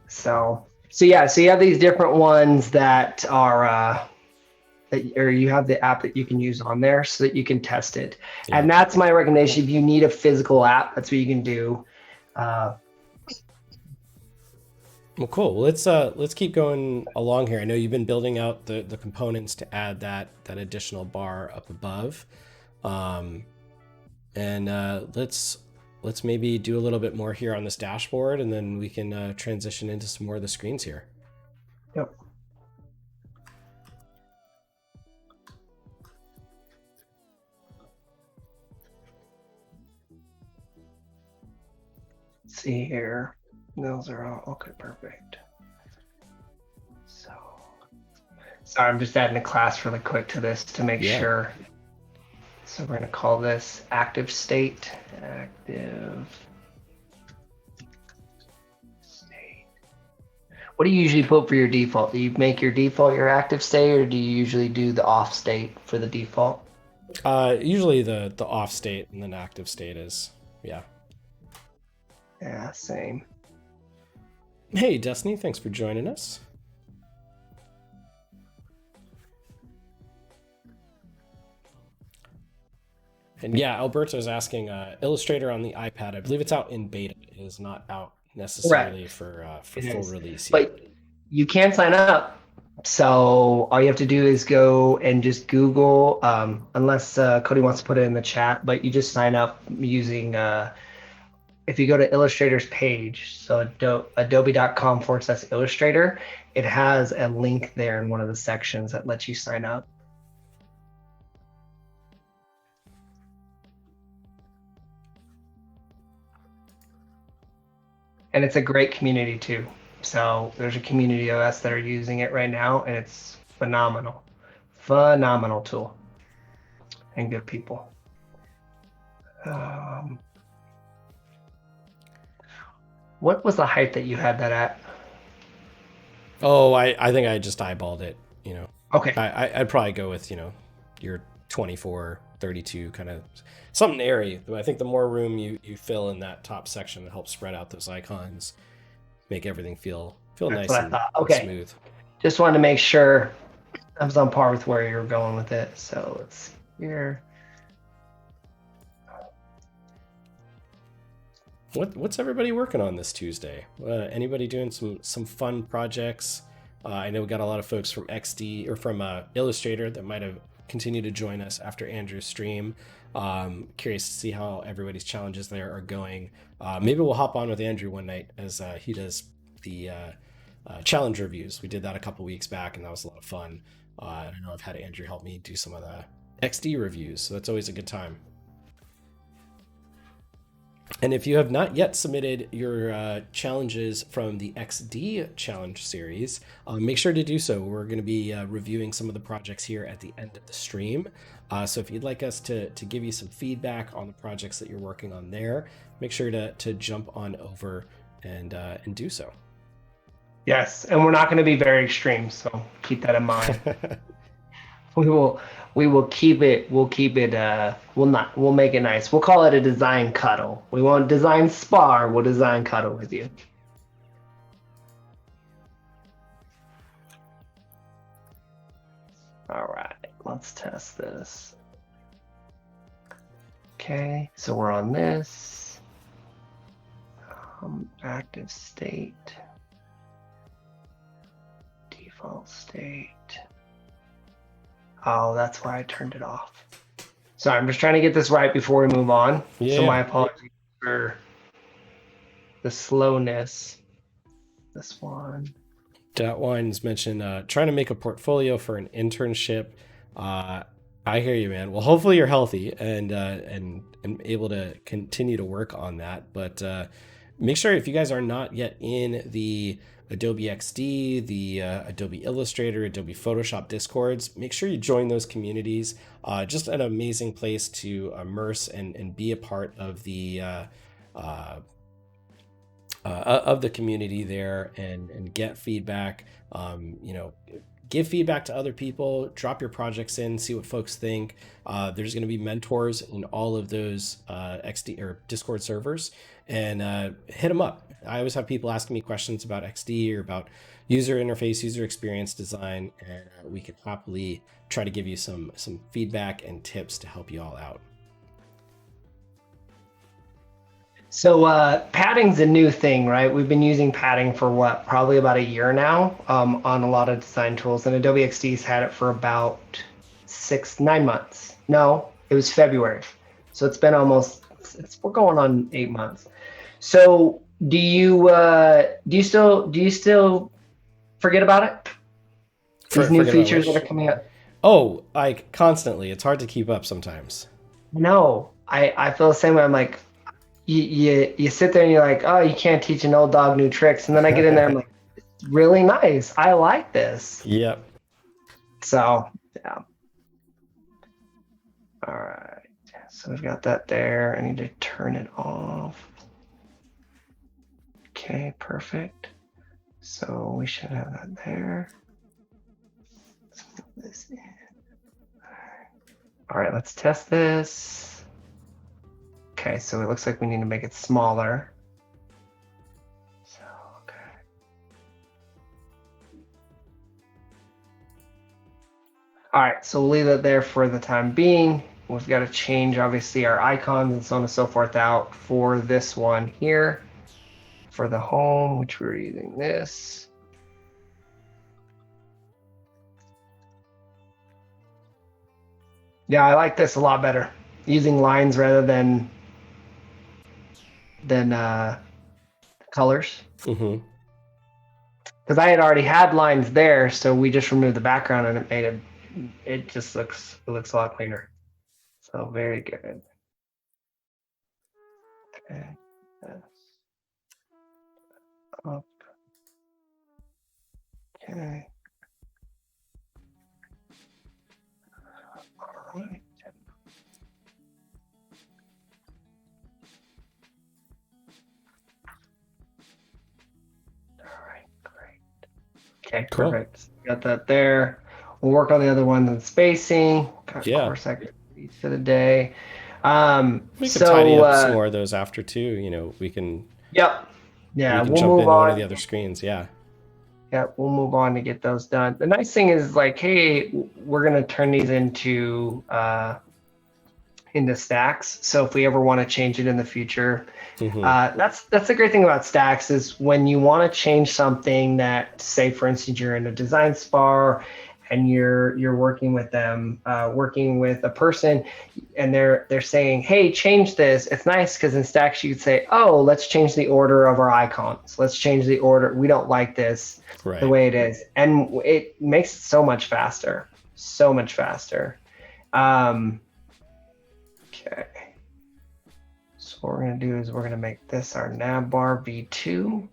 So yeah, so you have these different ones that are or you have the app that you can use on there so that you can test it. Yeah. And that's my recommendation. If you need a physical app, that's what you can do. Well, cool. Well, let's keep going along here. I know you've been building out the components to add that additional bar up above, and let's maybe do a little bit more here on this dashboard, and then we can transition into some more of the screens here. Yep. Let's see here. Those are all okay. Perfect. So, sorry, I'm just adding a class really quick to this to make sure. So we're going to call this active state. Active state. What do you usually put for your default? Do you make your default your active state, or do you usually do the off state for the default? Usually the off state and then active state is, yeah. Yeah, same. Hey, Destiny, thanks for joining us. And yeah, Alberto's asking Illustrator on the iPad. I believe it's out in beta. It is not out necessarily for full release yet. But you can sign up. So all you have to do is go and just Google, unless Cody wants to put it in the chat, but you just sign up using, if you go to Illustrator's page, so adobe.com/Illustrator, it has a link there in one of the sections that lets you sign up. And it's a great community too. So there's a community of us that are using it right now, and it's phenomenal. Phenomenal tool and good people. What was the height that you had that at? Oh, I think I just eyeballed it, you know. Okay. I'd probably go with, you know, your 24, 32 kind of something airy. I think the more room you fill in that top section, it helps spread out those icons, make everything feel nice and smooth. Just wanted to make sure I was on par with where you're going with it. So let's see here. What's everybody working on this Tuesday? Anybody doing some fun projects? I know we got a lot of folks from XD or from Illustrator that might have continued to join us after Andrew's stream. Curious to see how everybody's challenges there are going. Maybe we'll hop on with Andrew one night as he does the challenge reviews. We did that a couple weeks back, and that was a lot of fun. I know I've had Andrew help me do some of the XD reviews, so that's always a good time. And if you have not yet submitted your challenges from the XD challenge series, make sure to do so. We're going to be reviewing some of the projects here at the end of the stream. So if you'd like us to give you some feedback on the projects that you're working on there, make sure to jump on over and do so. Yes, and we're not going to be very extreme, so keep that in mind. We will keep it we'll make it nice. We'll call it a design cuddle. We won't design spar, we'll design cuddle with you. All right, let's test this. Okay, so we're on this active state, default state. Oh, that's why I turned it off. Sorry, I'm just trying to get this right before we move on. Yeah. So my apologies for the slowness. This one. Wines mentioned trying to make a portfolio for an internship. I hear you, man. Well, hopefully you're healthy and able to continue to work on that. But make sure, if you guys are not yet in the Adobe XD, the Adobe Illustrator, Adobe Photoshop Discords, make sure you join those communities. Just an amazing place to immerse and be a part of the community there and get feedback. Give feedback to other people, drop your projects in, see what folks think. There's going to be mentors in all of those XD or Discord servers, and hit them up. I always have people asking me questions about XD or about user interface, user experience design, and we can happily try to give you some feedback and tips to help you all out. So padding's a new thing, right? We've been using padding for probably about a year now on a lot of design tools, and Adobe XD's had it for about 9 months. No, it was February, so it's been we're going on 8 months. So do you still forget about it? These new features that are coming out. Oh, like constantly. It's hard to keep up sometimes. No, I feel the same way. I'm like, you sit there and you're like, oh, you can't teach an old dog new tricks. And then I get in there, I'm like, it's really nice. I like this. Yep. So, yeah. All right. So we've got that there. I need to turn it off. Okay, perfect. So we should have that there. Let's move this in. All right, let's test this. Okay, so it looks like we need to make it smaller. So, okay. All right, so we'll leave that there for the time being. We've got to change, obviously, our icons and so on and so forth out for this one here. For the home, which we're using this. Yeah, I like this a lot better. Using lines rather than colors. Mm-hmm. Because I had already had lines there, so we just removed the background and it made it just looks a lot cleaner. So very good. Okay. Up. Okay. All right. Okay, Cool. perfect. Got that there. We'll work on the other one, the spacing. Got course activities for the day. We can tidy up some more of those after too. We can. Yep. Yeah, we'll jump into one of the other screens. Yeah. Yeah, we'll move on to get those done. The nice thing is, like, hey, we're gonna turn these into stacks. So if we ever want to change it in the future, that's the great thing about stacks is when you want to change something that, say, for instance, you're in a design spar and you're working with them, working with a person, and they're saying, hey, change this. It's nice because in stacks you could say, oh, let's change the order of our icons. Let's change the order. We don't like this the way it is, and it makes it so much faster. So much faster. Okay. So So what we're going to do is we're going to make this our navbar v2.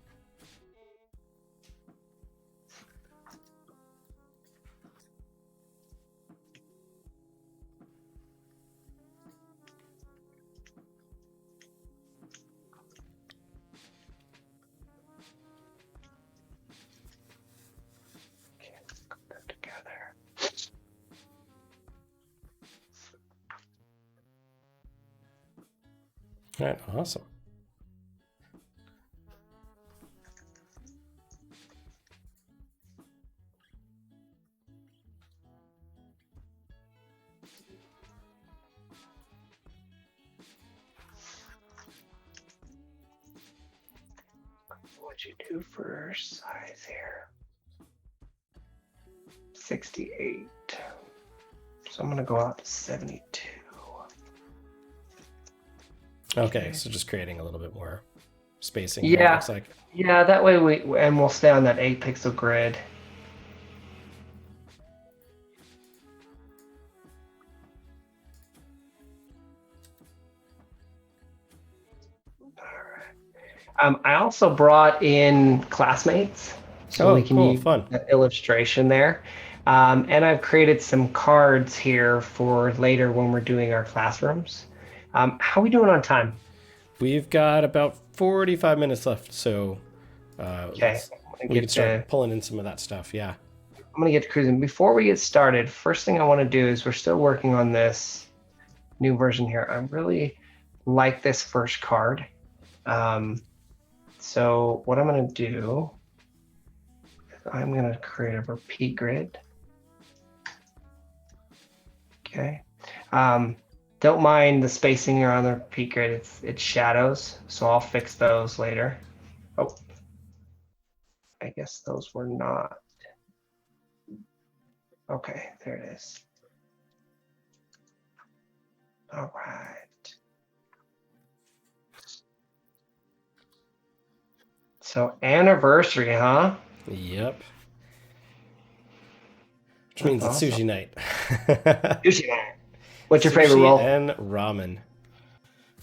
Okay, let's put that together. All right, awesome. What'd you do for size here? 68. So I'm going to go out to 72. Okay, so just creating a little bit more spacing. Yeah. Here, it looks like. Yeah, that way we'll stay on that 8-pixel grid. All right. I also brought in classmates, so we can cool, use fun. the illustration there. And I've created some cards here for later when we're doing our classrooms. How are we doing on time? We've got about 45 minutes left, so Okay, we can start pulling in some of that stuff. Yeah. I'm gonna get to cruising. Before we get started, first thing I want to do is we're still working on this new version here. I really like this first card. So what I'm gonna do is I'm gonna create a repeat grid. Okay. Don't mind the spacing around the repeat grid. It's shadows, so I'll fix those later. Oh, I guess those were not. Okay, there it is. All right. So anniversary, huh? Yep. Which means it's awesome. sushi night. Sushi night. What's your Sushi favorite roll? and ramen.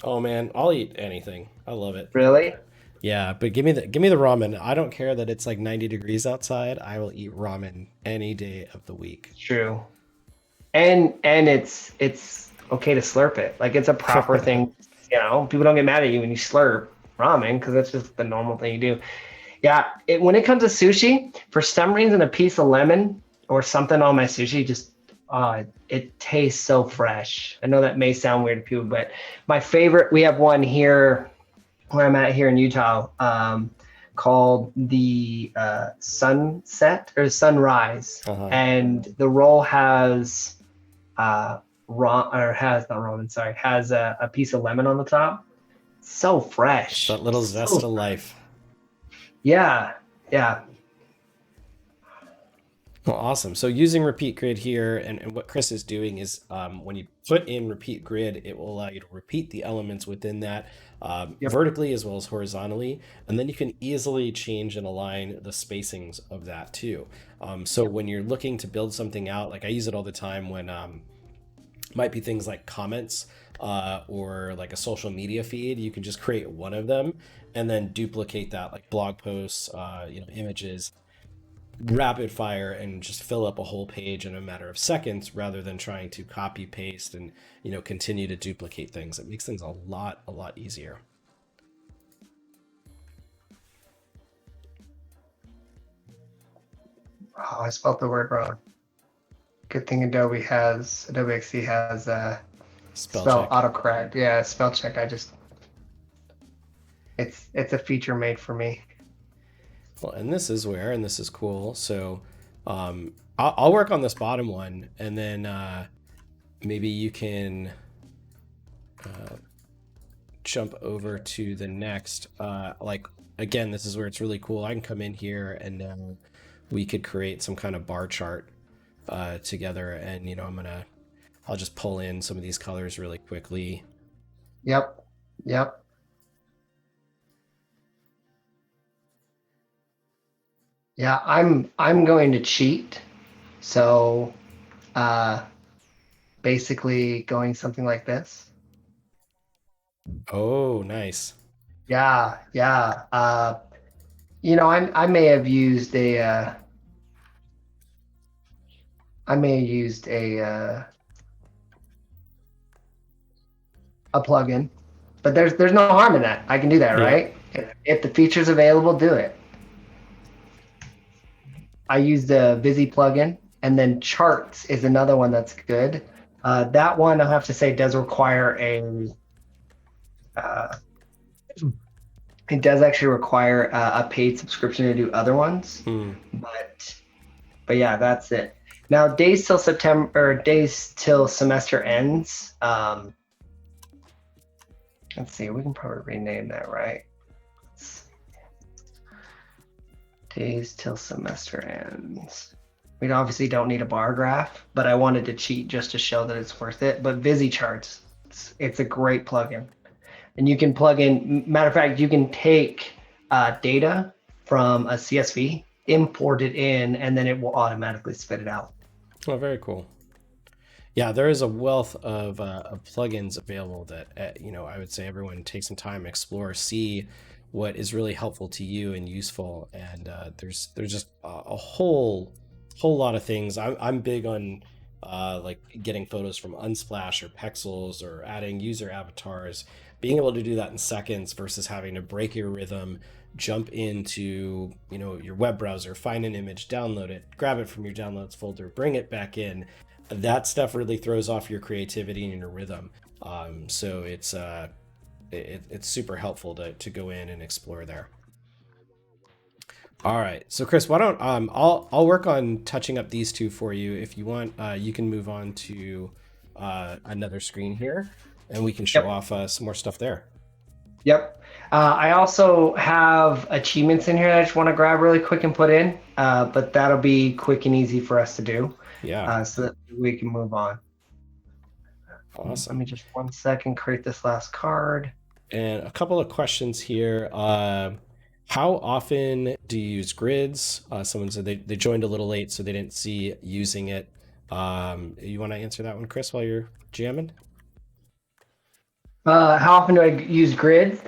Oh man, I'll eat anything. I love it. Really? Yeah, but give me the ramen. I don't care that it's like 90 degrees outside. I will eat ramen any day of the week. True. And it's okay to slurp it. Like it's a proper thing. You know, people don't get mad at you when you slurp ramen because that's just the normal thing you do. Yeah, when it comes to sushi, for some reason, a piece of lemon or something on my sushi just it tastes so fresh. I know that may sound weird to people, but my favorite, we have one here where I'm at here in Utah called the Sunset or Sunrise, and the roll has has a piece of lemon on the top. So fresh. It's that little zest of life. Yeah, yeah. Well, awesome. So using repeat grid here, and what Chris is doing is when you put in repeat grid, it will allow you to repeat the elements within that vertically as well as horizontally. And then you can easily change and align the spacings of that too. So when you're looking to build something out, like I use it all the time when might be things like comments or like a social media feed. You can just create one of them and then duplicate that, like blog posts, images, rapid fire, and just fill up a whole page in a matter of seconds rather than trying to copy paste and continue to duplicate things. It makes things a lot easier. Oh, I spelled the word wrong. Good thing Adobe XD has spell autocorrect. Yeah, spell check. It's a feature made for me. Well, and this is cool. So I'll work on this bottom one, and then maybe you can jump over to the next. Like, again, this is where it's really cool. I can come in here and we could create some kind of bar chart together. And, I'll just pull in some of these colors really quickly. Yep. Yeah, I'm going to cheat. So basically going something like this. Oh, nice. Yeah, yeah. I may have used a plugin, but there's no harm in that. I can do that, Yeah. right? If the feature's available, do it. I use the Visi plugin, and then Charts is another one that's good. That one, I'll have to say, does require uh, it does actually require a paid subscription to do other ones, Hmm. but yeah, that's it. Now, days till September or days till semester ends. Let's see, we can probably rename that, right? Days till semester ends. We obviously don't need a bar graph, but I wanted to cheat just to show that it's worth it. But Visi Charts, it's a great plugin. And you can plug in, matter of fact, you can take data from a CSV, import it in, and then it will automatically spit it out. Oh, very cool. Yeah, there is a wealth of plugins available that I would say everyone take some time, explore, see what is really helpful to you and useful. And there's just a whole lot of things. I'm big on like getting photos from Unsplash or Pexels or adding user avatars, being able to do that in seconds versus having to break your rhythm, jump into your web browser, find an image, download it, grab it from your downloads folder, bring it back in. That stuff really throws off your creativity and your rhythm. So it's super helpful to go in and explore there. All right, so Chris, why don't I'll work on touching up these two for you. If you want, you can move on to another screen here, and we can show Yep. off some more stuff there. Yep. I also have achievements in here that I just want to grab really quick and put in, but that'll be quick and easy for us to do Yeah, so that we can move on. Let awesome. me just 1 second create this last card. And a couple of questions here. How often do you use grids? Someone said they joined a little late, so they didn't see using it. You want to answer that one, Chris, while you're jamming? How often do I use grids?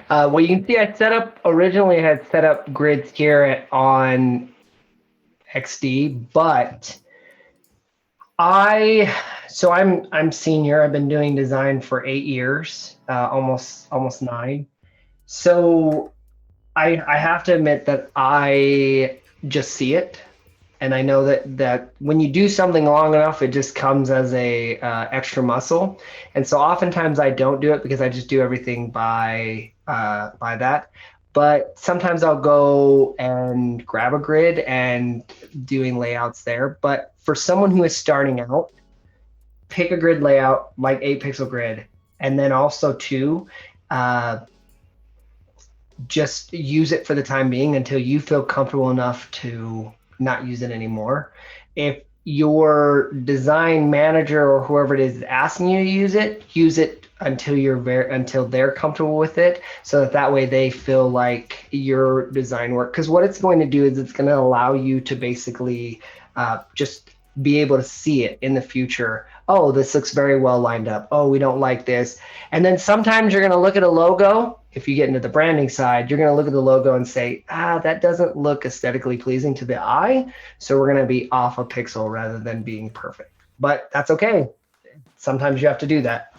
Well, you can see originally I had set up grids here on XD, but I'm senior. I've been doing design for 8 years, almost 9. So I have to admit that I just see it, and I know that when you do something long enough, it just comes as a extra muscle. And so oftentimes I don't do it because I just do everything by that. But sometimes I'll go and grab a grid and doing layouts there. But for someone who is starting out, pick a grid layout like 8 pixel grid, and then also too, uh, just use it for the time being until you feel comfortable enough to not use it anymore. If your design manager or whoever it is asking you to use it until they're comfortable with it, so that way they feel like your design work. Because what it's going to do is it's going to allow you to basically just be able to see it in the future. Oh, this looks very well lined up. Oh, we don't like this. And then sometimes you're going to look at a logo. If you get into the branding side, you're going to look at the logo and say, that doesn't look aesthetically pleasing to the eye. So we're going to be off a pixel rather than being perfect. But that's okay. Sometimes you have to do that.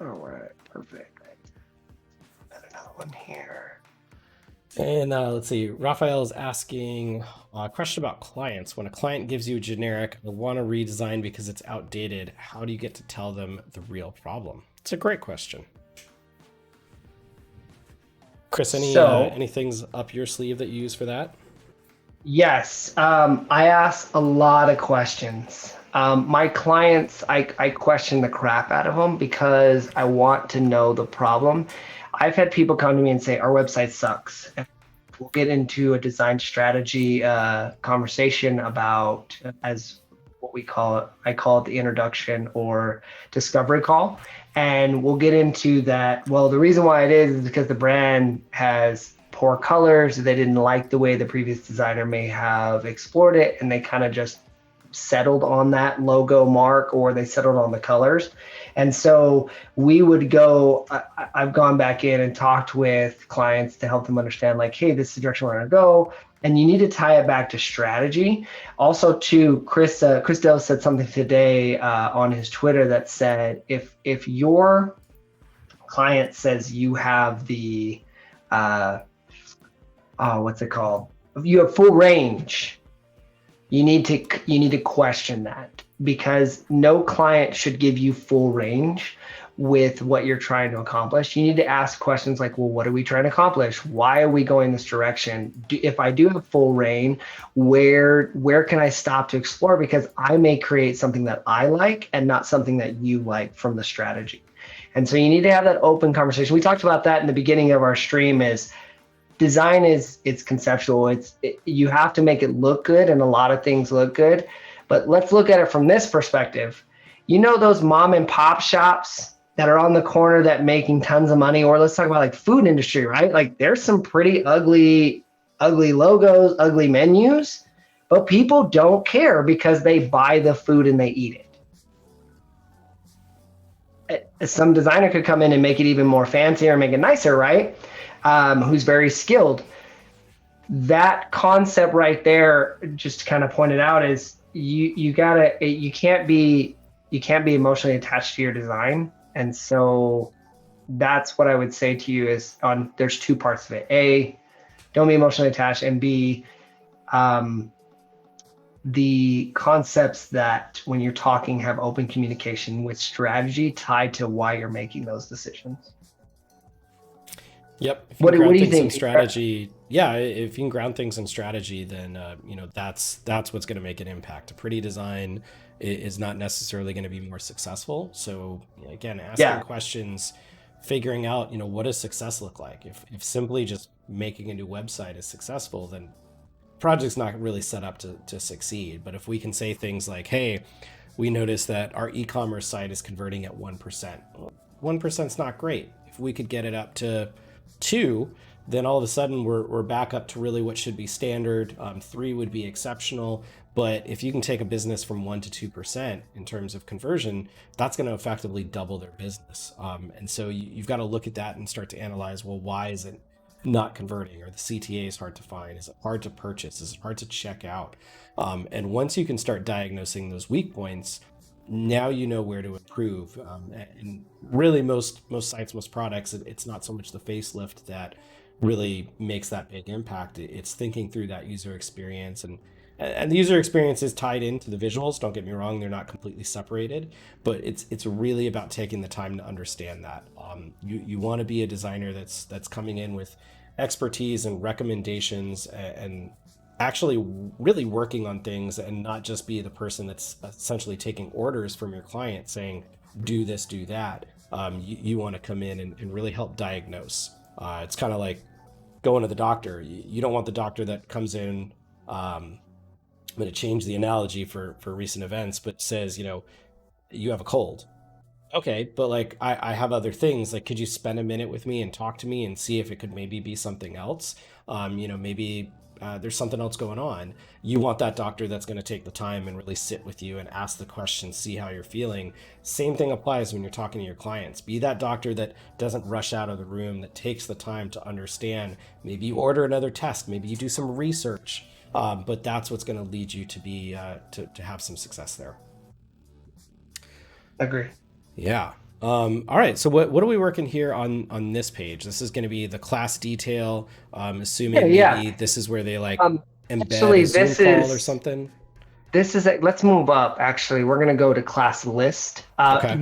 All right, perfect. Another one here. And let's see, Raphael is asking a question about clients. When a client gives you a generic, I want to redesign because it's outdated, how do you get to tell them the real problem? It's a great question. Chris, So any things up your sleeve that you use for that? yes, I ask a lot of questions. My clients, I question the crap out of them because I want to know the problem. I've had people come to me and say, our website sucks. And we'll get into a design strategy conversation about, as what we call it. I call it the introduction or discovery call. And we'll get into that. Well, the reason why it is because the brand has poor colors. They didn't like the way the previous designer may have explored it, and they kind of just settled on that logo mark, or they settled on the colors. And so we would go, I've gone back in and talked with clients to help them understand, like, hey, this is the direction we're going to go. And you need to tie it back to strategy. Also, to Chris Dell said something today on his Twitter that said, if your client says you have the, what's it called? You have full range. You need to question that, because no client should give you full range with what you're trying to accomplish. You need to ask questions like, well, what are we trying to accomplish? Why are we going this direction? If I do have full reign, where can I stop to explore? Because I may create something that I like and not something that you like from the strategy. And so you need to have that open conversation. We talked about that in the beginning of our stream. Is design it's conceptual. You have to make it look good, and a lot of things look good. But let's look at it from this perspective. You know those mom and pop shops that are on the corner that making tons of money, or let's talk about like food industry, right? Like there's some pretty ugly logos, ugly menus, but people don't care because they buy the food and they eat it. Some designer could come in and make it even more fancy or make it nicer, right? Who's very skilled. That concept right there, just to kind of point it out, is you can't be emotionally attached to your design. And so that's what I would say to you is there's two parts of it. A, don't be emotionally attached, and B, the concepts that when you're talking have open communication with strategy tied to why you're making those decisions. Yep. What do you think? Strategy, yeah. If you can ground things in strategy, then that's what's going to make an impact. A pretty design is not necessarily going to be more successful. So again, asking questions, figuring out what does success look like. If simply just making a new website is successful, then project's not really set up to succeed. But if we can say things like, hey, we noticed that our e-commerce site is converting at 1%. Well, 1% is not great. If we could get it up to 2, then all of a sudden we're back up to really what should be standard. 3 would be exceptional. But if you can take a business from 1 to 2% in terms of conversion, that's going to effectively double their business. And so you've got to look at that and start to analyze, well, why is it not converting? Or the CTA is hard to find? Is it hard to purchase? Is it hard to check out? And once you can start diagnosing those weak points, now you know where to improve. And really most sites, most products, it's not so much the facelift that really makes that big impact. It's thinking through that user experience, and the user experience is tied into the visuals. Don't get me wrong, they're not completely separated, but it's really about taking the time to understand that. You want to be a designer that's coming in with expertise and recommendations, and actually really working on things, and not just be the person that's essentially taking orders from your client saying, do this, do that. You want to come in and really help diagnose. It's kind of like going to the doctor. You don't want the doctor that comes in, I'm going to change the analogy for recent events, but says, you have a cold. Okay, but like I have other things. Like, could you spend a minute with me and talk to me and see if it could maybe be something else? Maybe there's something else going on. You want that doctor that's going to take the time and really sit with you and ask the questions, see how you're feeling. Same thing applies when you're talking to your clients. Be that doctor that doesn't rush out of the room, that takes the time to understand. Maybe you order another test, maybe you do some research, but that's what's going to lead you to be to have some success there. Agree. Yeah. All right. So what are we working here on this page? This is going to be the class detail. Assuming maybe this is where they embed actually, a Zoom call or something. This is let's move up. Actually, we're going to go to class list. Okay.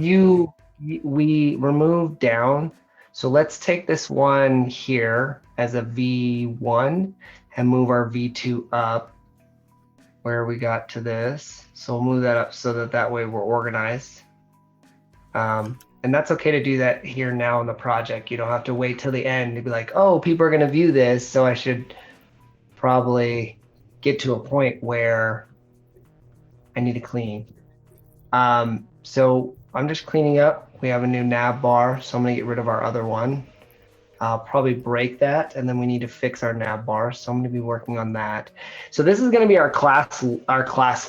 We remove down. So let's take this one here as a V1 and move our V2 up where we got to this. So we'll move that up so that way we're organized. And that's okay to do that here now in the project. You don't have to wait till the end to be like, oh, people are going to view this, so I should probably get to a point where I need to clean. So I'm just cleaning up. We have a new nav bar, so I'm gonna get rid of our other one. I'll probably break that, and then we need to fix our nav bar. So I'm going to be working on that. So this is going to be our class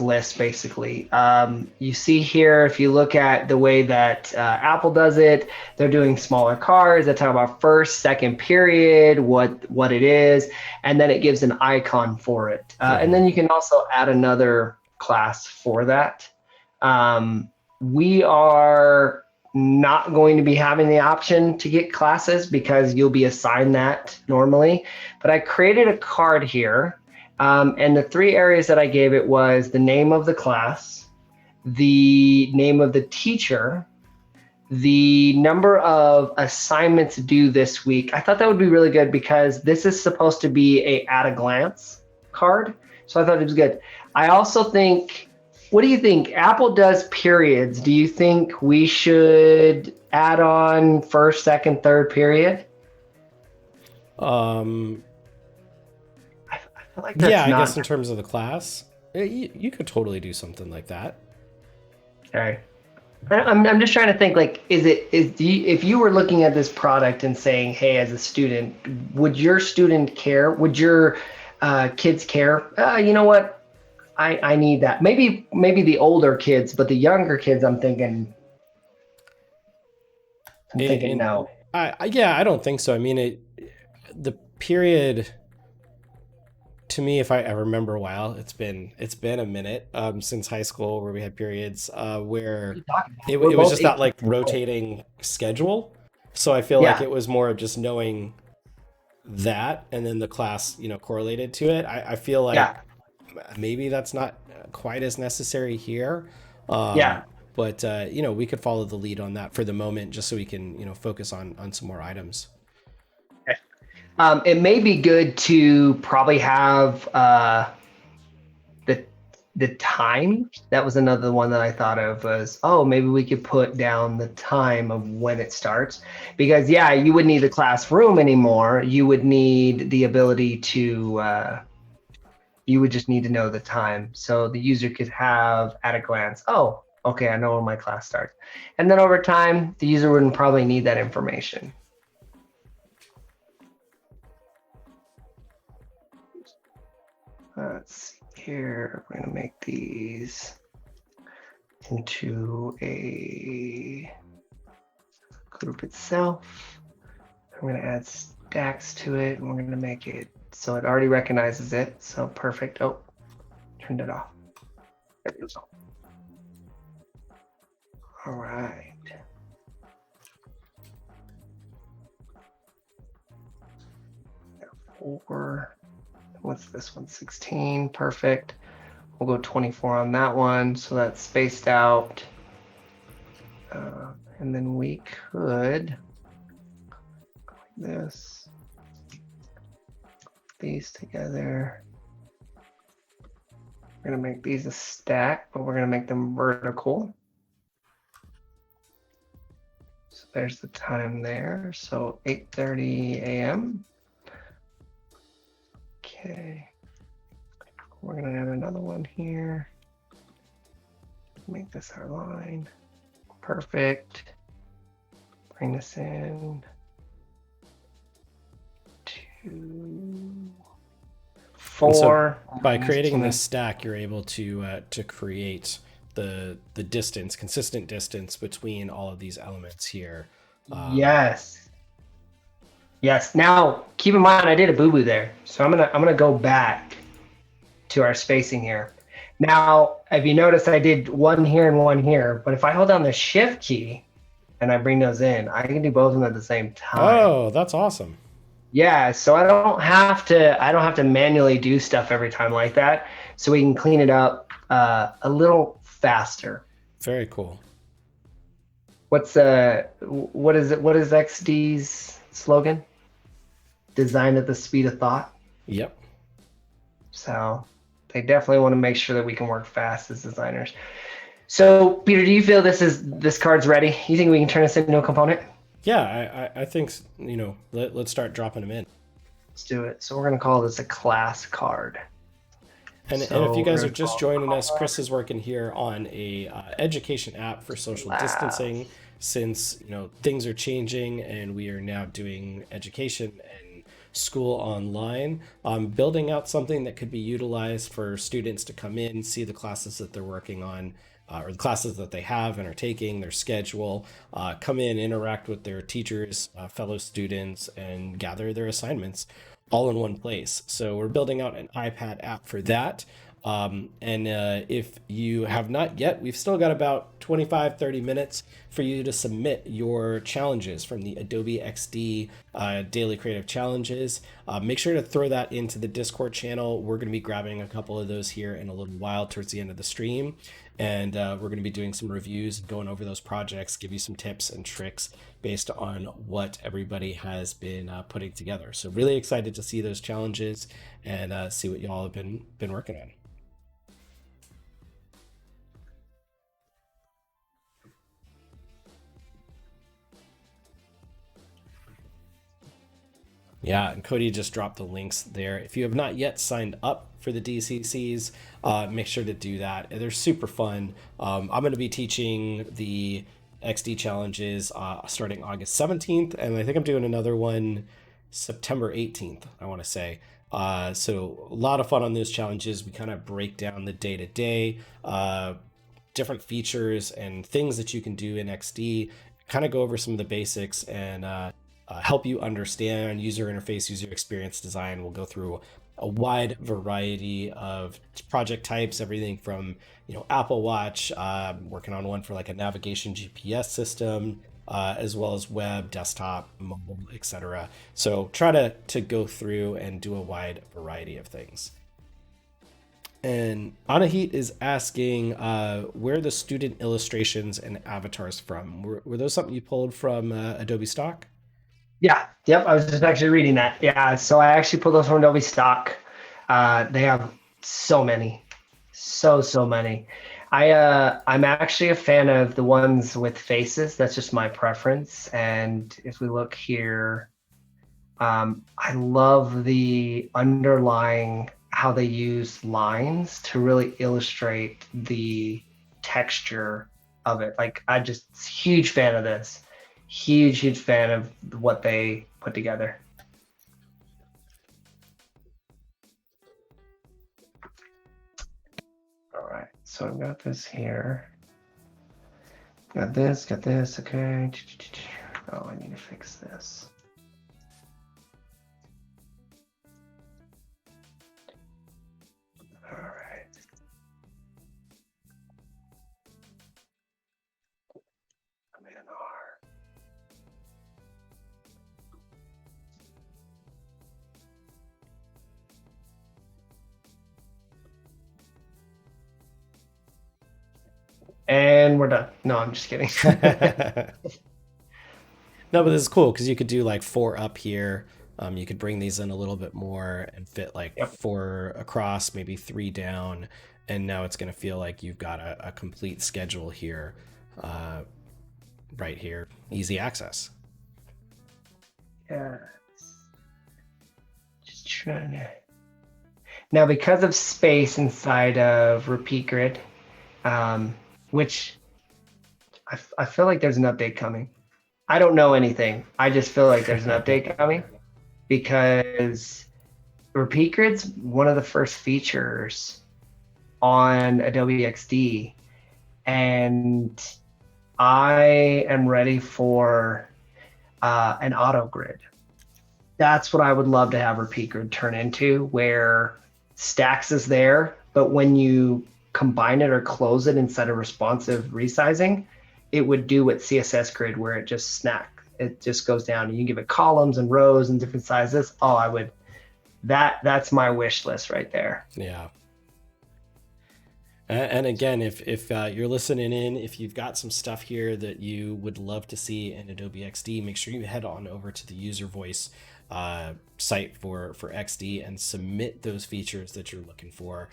list, basically. You see here, if you look at the way that Apple does it, they're doing smaller cards. They talk about first, second period, what it is, and then it gives an icon for it. And then you can also add another class for that. We are not going to be having the option to get classes because you'll be assigned that normally. But I created a card here. And the 3 areas that I gave it was the name of the class, the name of the teacher, the number of assignments due this week. I thought that would be really good because this is supposed to be a at a glance card. So I thought it was good. I also think, what do you think? Apple does periods. Do you think we should add on first, second, third period? Um, I feel like that's yeah, I not guess in terms of the class, you could totally do something like that. okay. I'm just trying to think, like, if you were looking at this product and saying, hey, as a student, would your student care? Would your kids care? You know what? I need that. Maybe the older kids, but the younger kids, I'm thinking And no. yeah, I don't think so. I mean, the period to me, if I remember a while, it's been a minute since high school where we had periods where We're it was both just that 18. like rotating schedule. So I feel like Yeah, it was more of just knowing that and then the class, correlated to it. I feel like yeah, maybe that's not quite as necessary here. yeah. But we could follow the lead on that for the moment, just so we can, focus on some more items. It may be good to probably have the the time. That was another one that I thought of was, oh, maybe we could put down the time of when it starts. Because yeah, you wouldn't need the classroom anymore. You would need the ability to you would just need to know the time. So the user could have at a glance, oh, okay, I know when my class starts. And then over time, the user wouldn't probably need that information. Let's see here. We're going to make these into a group itself. I'm going to add stacks to it, and we're going to make it so it already recognizes it. So perfect. Oh, turned it off. There we go. All right. Four. What's this one? 16. Perfect. We'll go 24 on that one. So that's spaced out. And then we could like this. These together. We're going to make these a stack, but we're going to make them vertical. So there's the time there. So 8:30 a.m. Okay. We're going to add another one here. Make this our line. Perfect. Bring this in. 2, 4. So by creating this stack, you're able to create the distance, consistent distance between all of these elements here. Yes. Yes. Now, keep in mind, I did a boo-boo there, so I'm gonna go back to our spacing here. Now, if you notice, I did one here and one here, but if I hold down the Shift key and I bring those in, I can do both of them at the same time. Oh, that's awesome. Yeah, so I don't have to manually do stuff every time like that, so we can clean it up a little faster. Very cool. What is XD's slogan? Design at the speed of thought. Yep. So they definitely want to make sure that we can work fast as designers. So Peter, do you feel this card's ready? You think we can turn this into a component? Yeah, I think, let's start dropping them in. Let's do it. So we're going to call this a class card. And if you So guys we're are gonna just call joining us, Chris callback is working here on a education app for social distancing, last. since things are changing and we are now doing education and school online. Building out something that could be utilized for students to come in, see the classes that they're working on. Or the classes that they have and are taking, their schedule, come in, interact with their teachers, fellow students, and gather their assignments all in one place. So we're building out an iPad app for that. And if you have not yet, we've still got about 25-30 minutes for you to submit your challenges from the Adobe XD Daily Creative Challenges. Make sure to throw that into the Discord channel. We're going to be grabbing a couple of those here in a little while towards the end of the stream. And we're going to be doing some reviews, going over those projects, give you some tips and tricks based on what everybody has been putting together. So really excited to see those challenges and see what y'all have been working on. Yeah, and Cody just dropped the links there. If you have not yet signed up for the DCCs, make sure to do that. They're super fun. I'm going to be teaching the XD challenges starting August 17th, and I think I'm doing another one September 18th, I want to say. So a lot of fun on those challenges. We kind of break down the day to day, different features and things that you can do in XD, kind of go over some of the basics and help you understand user interface, user experience design. We'll go through a wide variety of project types, everything from Apple Watch, working on one for like a navigation GPS system, as well as web, desktop, mobile, etc. So try to go through and do a wide variety of things. And Anahit is asking where the student illustrations and avatars from. Were those something you pulled from Adobe Stock? Yeah, yep. I was just actually reading that. Yeah, so I actually pulled those from Adobe Stock. They have so many, so many. I'm actually a fan of the ones with faces. That's just my preference. And if we look here, I love the underlying how they use lines to really illustrate the texture of it. Like I just huge fan of this. Huge fan of what they put together. All right, so I've got this here. Got this. Okay. Oh, I need to fix this. All right. Command R. And we're done. No, I'm just kidding. No, but this is cool because you could do like four up here. You could bring these in a little bit more and fit like Yep. four across, maybe three down. And now it's going to feel like you've got a complete schedule here, uh, right here. Easy access. Yeah. Just trying to. Now, because of space inside of Repeat Grid, um, which I feel like there's an update coming. I don't know anything. I just feel like there's an update coming because Repeat Grid's one of the first features on Adobe XD, and I am ready for an auto grid. That's what I would love to have Repeat Grid turn into, where Stacks is there, but when you combine it or close it inside of responsive resizing, it would do what CSS Grid, where it just it just goes down, and you can give it columns and rows and different sizes. Oh, I would. That's my wish list right there. Yeah. And again, if you're listening in, if you've got some stuff here that you would love to see in Adobe XD, make sure you head on over to the user voice site for XD and submit those features that you're looking for.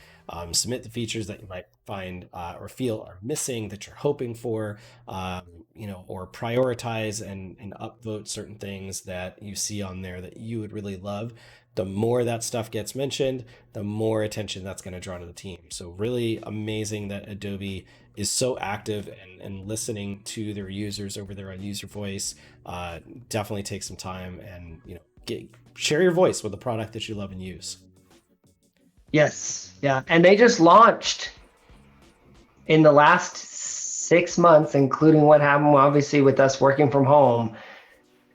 Submit the features that you might find or feel are missing that you're hoping for, or prioritize and upvote certain things that you see on there that you would really love. the more that stuff gets mentioned, the more attention that's going to draw to the team. So really amazing that Adobe is so active and listening to their users over there on user voice. Definitely take some time and share your voice with a product that you love and use. Yes. Yeah. And they just launched in the last 6 months, including what happened obviously with us working from home.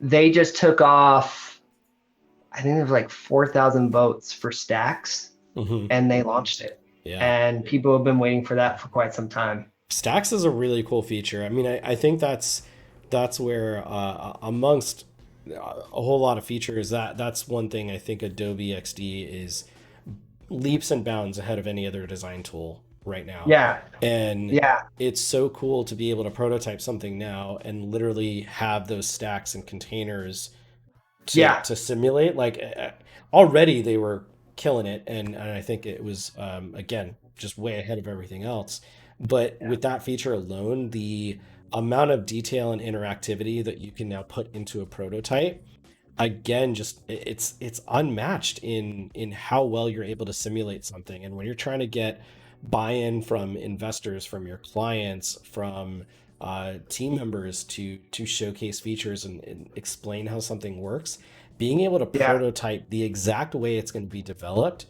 They just took off, I think it was like 4,000 votes for Stacks, Mm-hmm. and they launched it. Yeah. And people have been waiting for that for quite some time. Stacks is a really cool feature. I mean, I think that's where amongst a whole lot of features, that's one thing I think Adobe XD is leaps and bounds ahead of any other design tool right now. Yeah. And Yeah. it's so cool to be able to prototype something now and literally have those stacks and containers Yeah. to simulate. Like already they were killing it, and I think it was again just way ahead of everything else. But Yeah. with that feature alone, the amount of detail and interactivity that you can now put into a prototype, again, just it's unmatched in how well you're able to simulate something. And when you're trying to get buy-in from investors, from your clients, from team members to showcase features and explain how something works, being able to Yeah. prototype the exact way it's going to be developed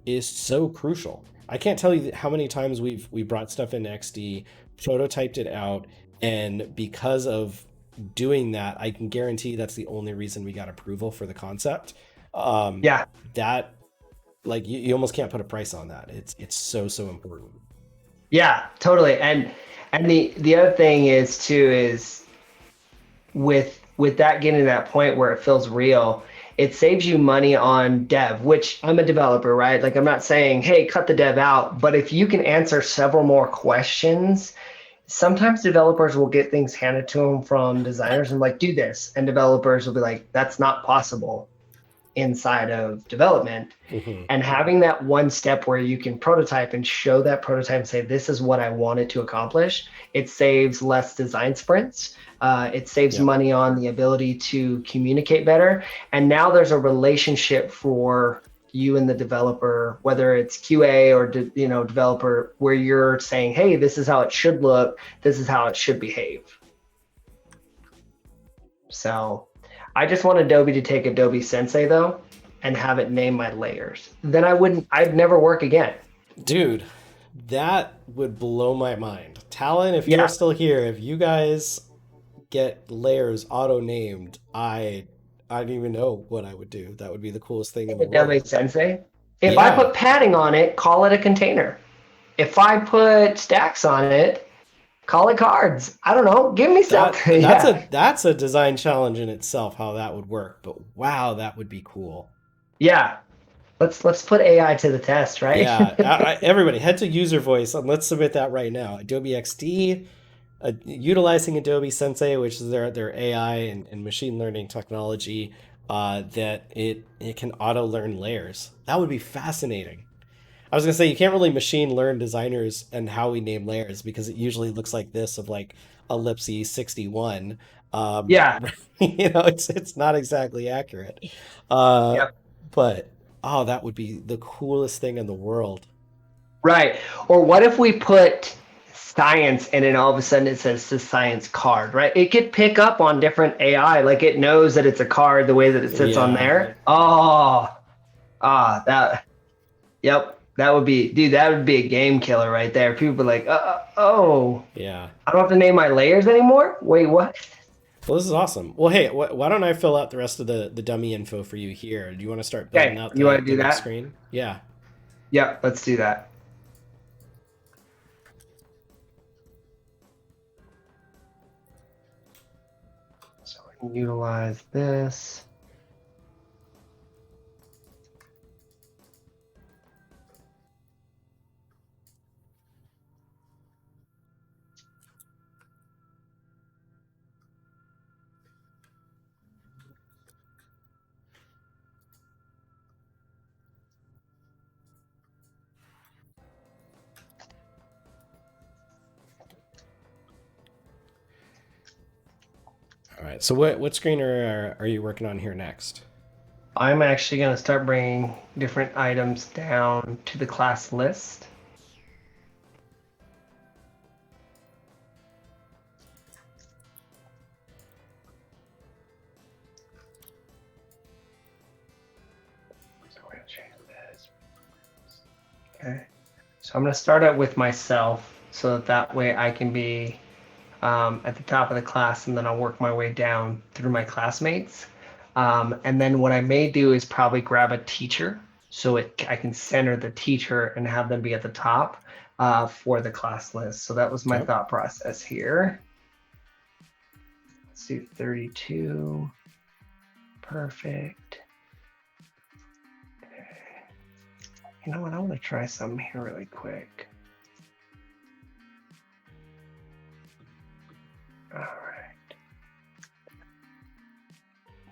is so crucial. I can't tell you how many times we brought stuff in XD, prototyped it out, and because of doing that, I can guarantee that's the only reason we got approval for the concept. Um, Yeah. that like you almost can't put a price on that. It's so important. Yeah. Totally. And the other thing is too is with that getting to that point where it feels real, it saves you money on dev, which I'm a developer, right? Like I'm not saying, hey, cut the dev out, but if you can answer several more questions, sometimes developers will get things handed to them from designers and like, do this. And developers will be like, that's not possible inside of development. Hmm. And having that one step where you can prototype and show that prototype and say, this is what I wanted to accomplish, it saves less design sprints. It saves Yep. money on the ability to communicate better. And now there's a relationship for you and the developer, whether it's QA or developer, where you're saying, hey, this is how it should look. This is how it should behave. So I just want Adobe to take Adobe Sensei though and have it name my layers. Then I'd never work again. Dude, that would blow my mind. Talon, if you're Yeah, still here, if you guys get layers auto named, I don't even know what I would do. That would be the coolest thing in the Adobe world. Sensei. If I Yeah, put padding on it, call it a container. If I put stacks on it, call it cards. I don't know. Give me something. Yeah. that's a design challenge in itself how that would work. But wow, that would be cool. Yeah. Let's put AI to the test, right? Yeah, everybody head to user voice and let's submit that right now. Adobe XD, utilizing Adobe Sensei, which is their AI and machine learning technology, that it can auto learn layers. That would be fascinating. I was gonna say you can't really machine learn designers and how we name layers because it usually looks like this of like ellipses 61. Yeah. It's not exactly accurate. Uh, Yep. but oh, that would be the coolest thing in the world. Right. Or what if we put science and then all of a sudden it says the science card, right? It could pick up on different AI, like it knows that it's a card the way that it sits on Yeah, there. Oh, that, yep. That would be, dude, that would be a game killer right there. People be like, oh, yeah. I don't have to name my layers anymore? Wait, what? Well, this is awesome. Well, hey, why don't I fill out the rest of the dummy info for you here? Do you want to start building Okay, out you want to the do next that? screen? Yeah. Yep, let's do that. So I can utilize this. All right. So what screen are you working on here next? I'm actually going to start bringing different items down to the class list. So we're going to change this. Okay. So I'm going to start out with myself so that way I can be at the top of the class, and then I'll work my way down through my classmates. And then what I may do is probably grab a teacher so I can center the teacher and have them be at the top for the class list. So that was my Okay. thought process here. Let's do 32. Perfect. You know what? I want to try something here really quick. All right.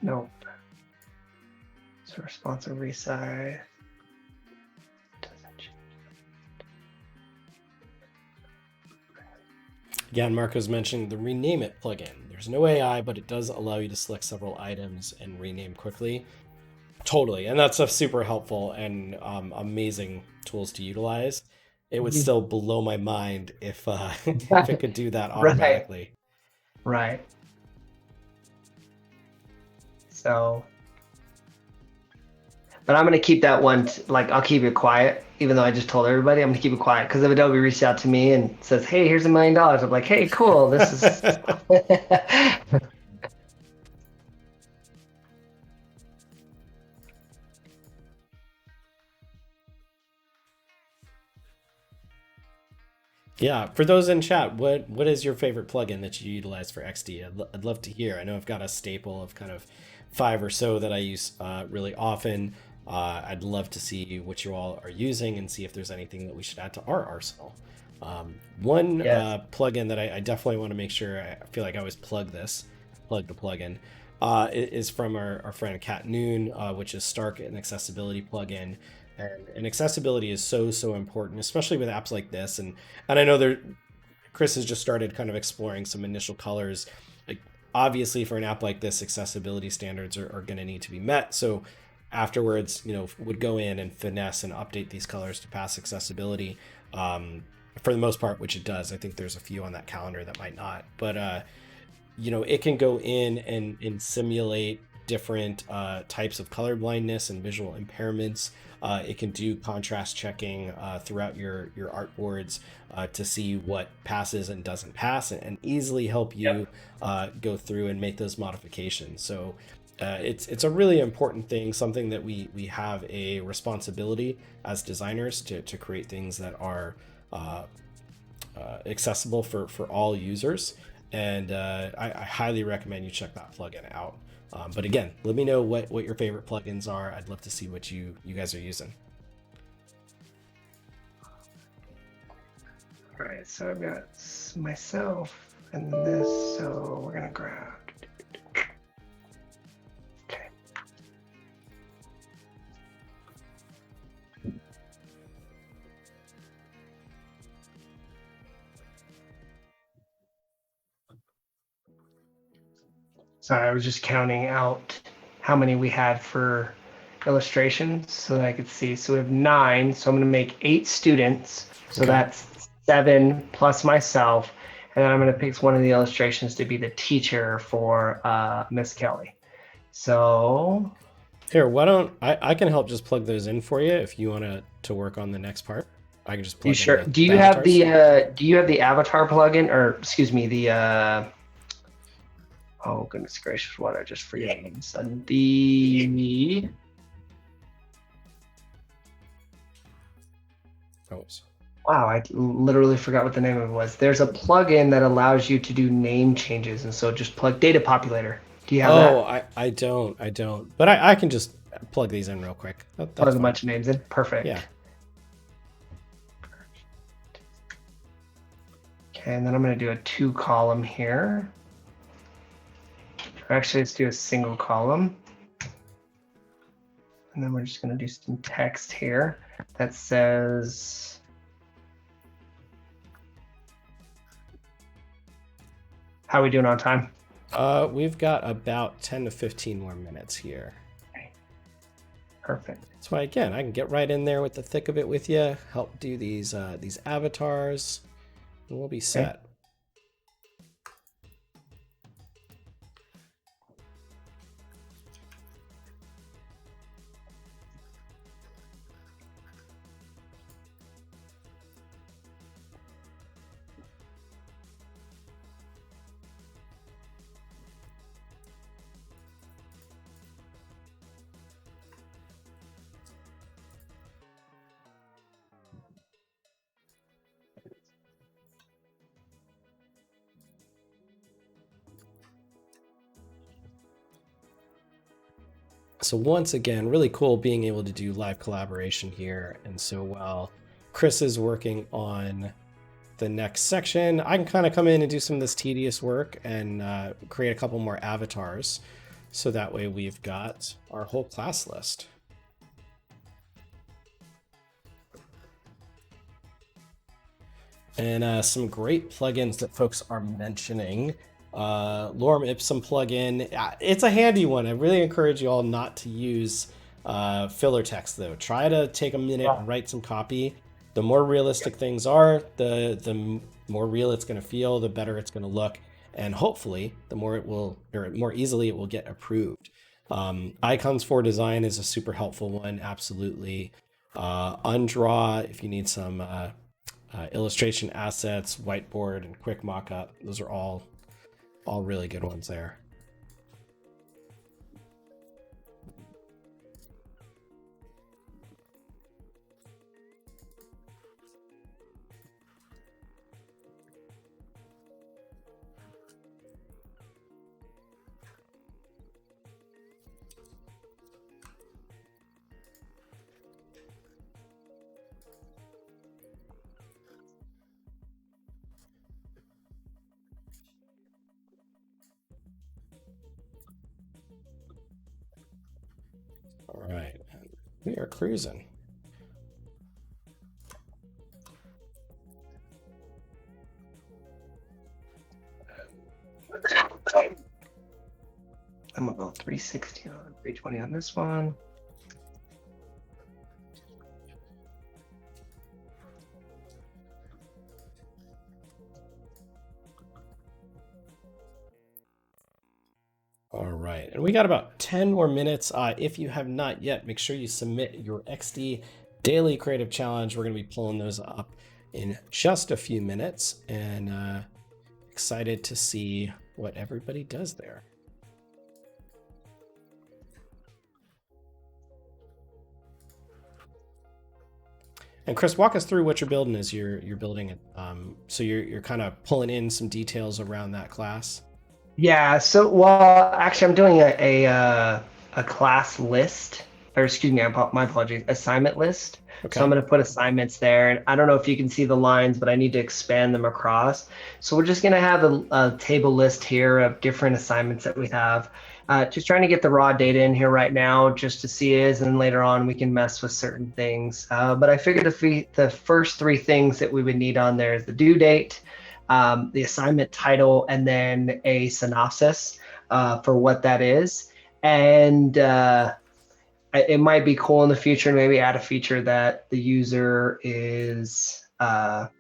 Nope. So responsive resize. Again, Marco's mentioned the rename it plugin. There's no AI, but it does allow you to select several items and rename quickly. Totally. And that's a super helpful and amazing tools to utilize. It would still blow my mind if if it could do that Right. automatically. Right. So, but I'm going to keep that one, like, I'll keep it quiet, even though I just told everybody I'm going to keep it quiet. Because if Adobe reached out to me and says, hey, here's $1 million, I'm like, hey, cool. This is. Yeah, for those in chat, what is your favorite plugin that you utilize for XD? I'd love to hear. I know I've got a staple of kind of 5 or so that I use really often. I'd love to see what you all are using and see if there's anything that we should add to our arsenal. One Yes. plugin that I definitely want to make sure, I feel like I always plug the plugin, is from our friend Kat Noon, which is Stark, an accessibility plugin. And accessibility is so important, especially with apps like this. And I know Chris has just started kind of exploring some initial colors. Like, obviously, for an app like this, accessibility standards are going to need to be met. So afterwards, would go in and finesse and update these colors to pass accessibility. For the most part, which it does. I think there's a few on that calendar that might not. But it can go in and simulate different types of color blindness and visual impairments. It can do contrast checking throughout your artboards to see what passes and doesn't pass, and easily help you go through and make those modifications. So it's a really important thing, something that we have a responsibility as designers to create things that are accessible for all users. And I highly recommend you check that plugin out. But again, let me know what your favorite plugins are. I'd love to see what you guys are using. All right. So I've got myself and this. So we're going to grab. Okay. Sorry, I was just counting out how many we had for illustrations so that I could see. So we have 9. So I'm going to make 8 students. So Okay. that's 7 plus myself. And then I'm going to pick one of the illustrations to be the teacher for Miss Kelly. So Here, why don't I can help just plug those in for you if you want to work on the next part. I can just you plug in sure? the avatars. Do you have the avatar plugin, or excuse me, the oh goodness gracious, what I just forget. The Oh, wow, I literally forgot what the name of it was. There's a plugin that allows you to do name changes, and so just plug Data Populator. Do you have that? I don't. But I can just plug these in real quick. That's Plug a fine. bunch of names in. Perfect. Yeah. Okay, and then I'm going to do a 2 column here. Actually, let's do a single column. And then we're just going to do some text here that says, how are we doing on time? We've got about 10 to 15 more minutes here. Perfect. That's why, again, I can get right in there with the thick of it with you, help do these avatars, and we'll be Okay. set. So once again, really cool being able to do live collaboration here. And so while Chris is working on the next section, I can kind of come in and do some of this tedious work and create a couple more avatars. So that way we've got our whole class list. And some great plugins that folks are mentioning. Lorem Ipsum plugin. It's a handy one. I really encourage you all not to use filler text though. Try to take a minute and write some copy. The more realistic things are, the more real it's going to feel, the better it's going to look, and hopefully the more it will, or more easily it will get approved. Icons for Design is a super helpful one, absolutely. Undraw, if you need some illustration assets, whiteboard, and quick mockup, those are all really good ones there. All right, we are cruising. I'm gonna go 360 on 320 on this one. All right, and we got about 10 more minutes. If you have not yet, make sure you submit your XD Daily Creative Challenge. We're going to be pulling those up in just a few minutes, and excited to see what everybody does there. And Chris, walk us through what you're building as you're building it. So you're kind of pulling in some details around that class. Yeah. So, well, actually, I'm doing a class list, or excuse me, my apologies, assignment list. So I'm Okay. going to put assignments there, and I don't know if you can see the lines, but I need to expand them across. So we're just going to have a table list here of different assignments that we have. Just trying to get the raw data in here right now, just to see it, and then later on we can mess with certain things. But I figured the first three things that we would need on there is the due date, the assignment title, and then a synopsis for what that is. And it might be cool in the future to maybe add a feature that the user is the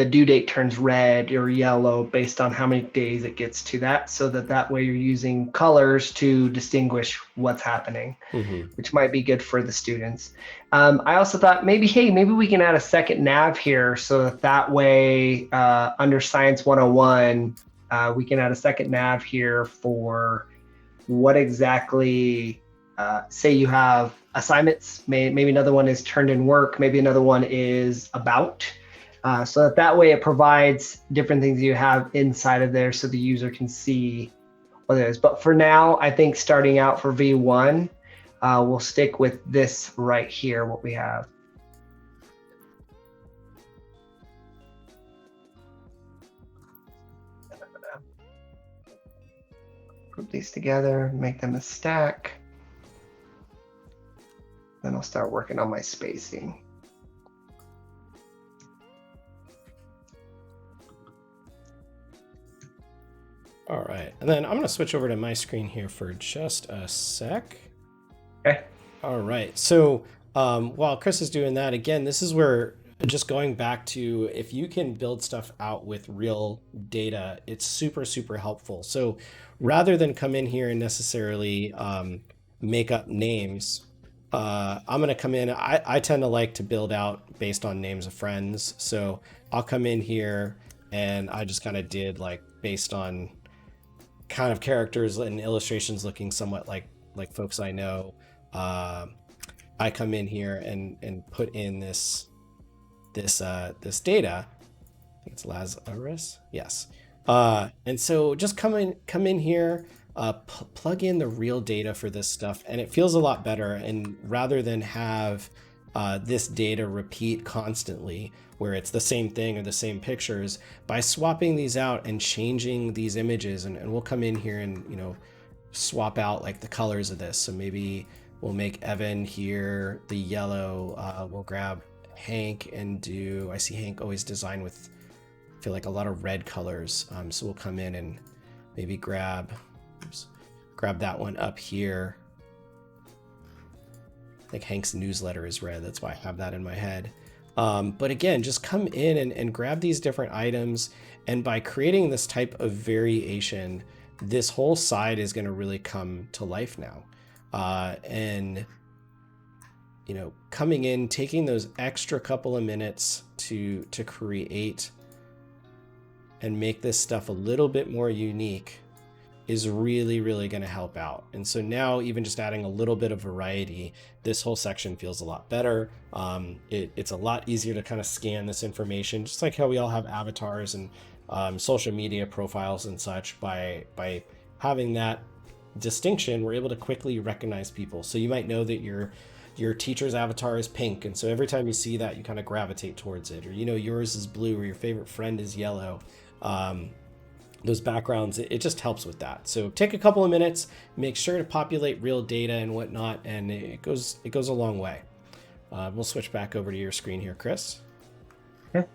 due date turns red or yellow based on how many days it gets to that, so that way you're using colors to distinguish what's happening, which might be good for the students. I also thought maybe we can add a second nav here, so that way under Science 101 we can add a second nav here for what exactly, say you have assignments, maybe another one is turned in work, maybe another one is about. So that way it provides different things you have inside of there so the user can see what it is. But for now, I think starting out for V1, we'll stick with this right here, what we have. Group these together, make them a stack. Then I'll start working on my spacing. All right, and then I'm going to switch over to my screen here for just a sec. Okay. All right. So while Chris is doing that, again, this is where just going back to if you can build stuff out with real data, it's super, super helpful. So rather than come in here and necessarily make up names, I'm going to come in. I tend to like to build out based on names of friends. So I'll come in here and I just kind of did like based on kind of characters and illustrations looking somewhat like folks I know. Uh, I come in here and put in this data. I think it's Lazarus. Yes. And so just come in here, plug in the real data for this stuff, and it feels a lot better. And rather than have this data repeat constantly, where it's the same thing or the same pictures, by swapping these out and changing these images, and we'll come in here and swap out like the colors of this. So maybe we'll make Evan here the yellow. We'll grab Hank and do. I see Hank always designed with, I feel like a lot of red colors. So we'll come in and maybe oops, grab that one up here. I think Hank's newsletter is red. That's why I have that in my head. But again, just come in and grab these different items. And by creating this type of variation, this whole side is going to really come to life now. And coming in, taking those extra couple of minutes to create and make this stuff a little bit more unique is really, really going to help out. And so now even just adding a little bit of variety, this whole section feels a lot better. It's a lot easier to kind of scan this information, just like how we all have avatars and social media profiles and such. By having that distinction, we're able to quickly recognize people. So you might know that your teacher's avatar is pink, and so every time you see that, you kind of gravitate towards it. Or yours is blue, or your favorite friend is yellow. Those backgrounds, it just helps with that. So take a couple of minutes, make sure to populate real data and whatnot, and it goes a long way. We'll switch back over to your screen here, Chris. Okay.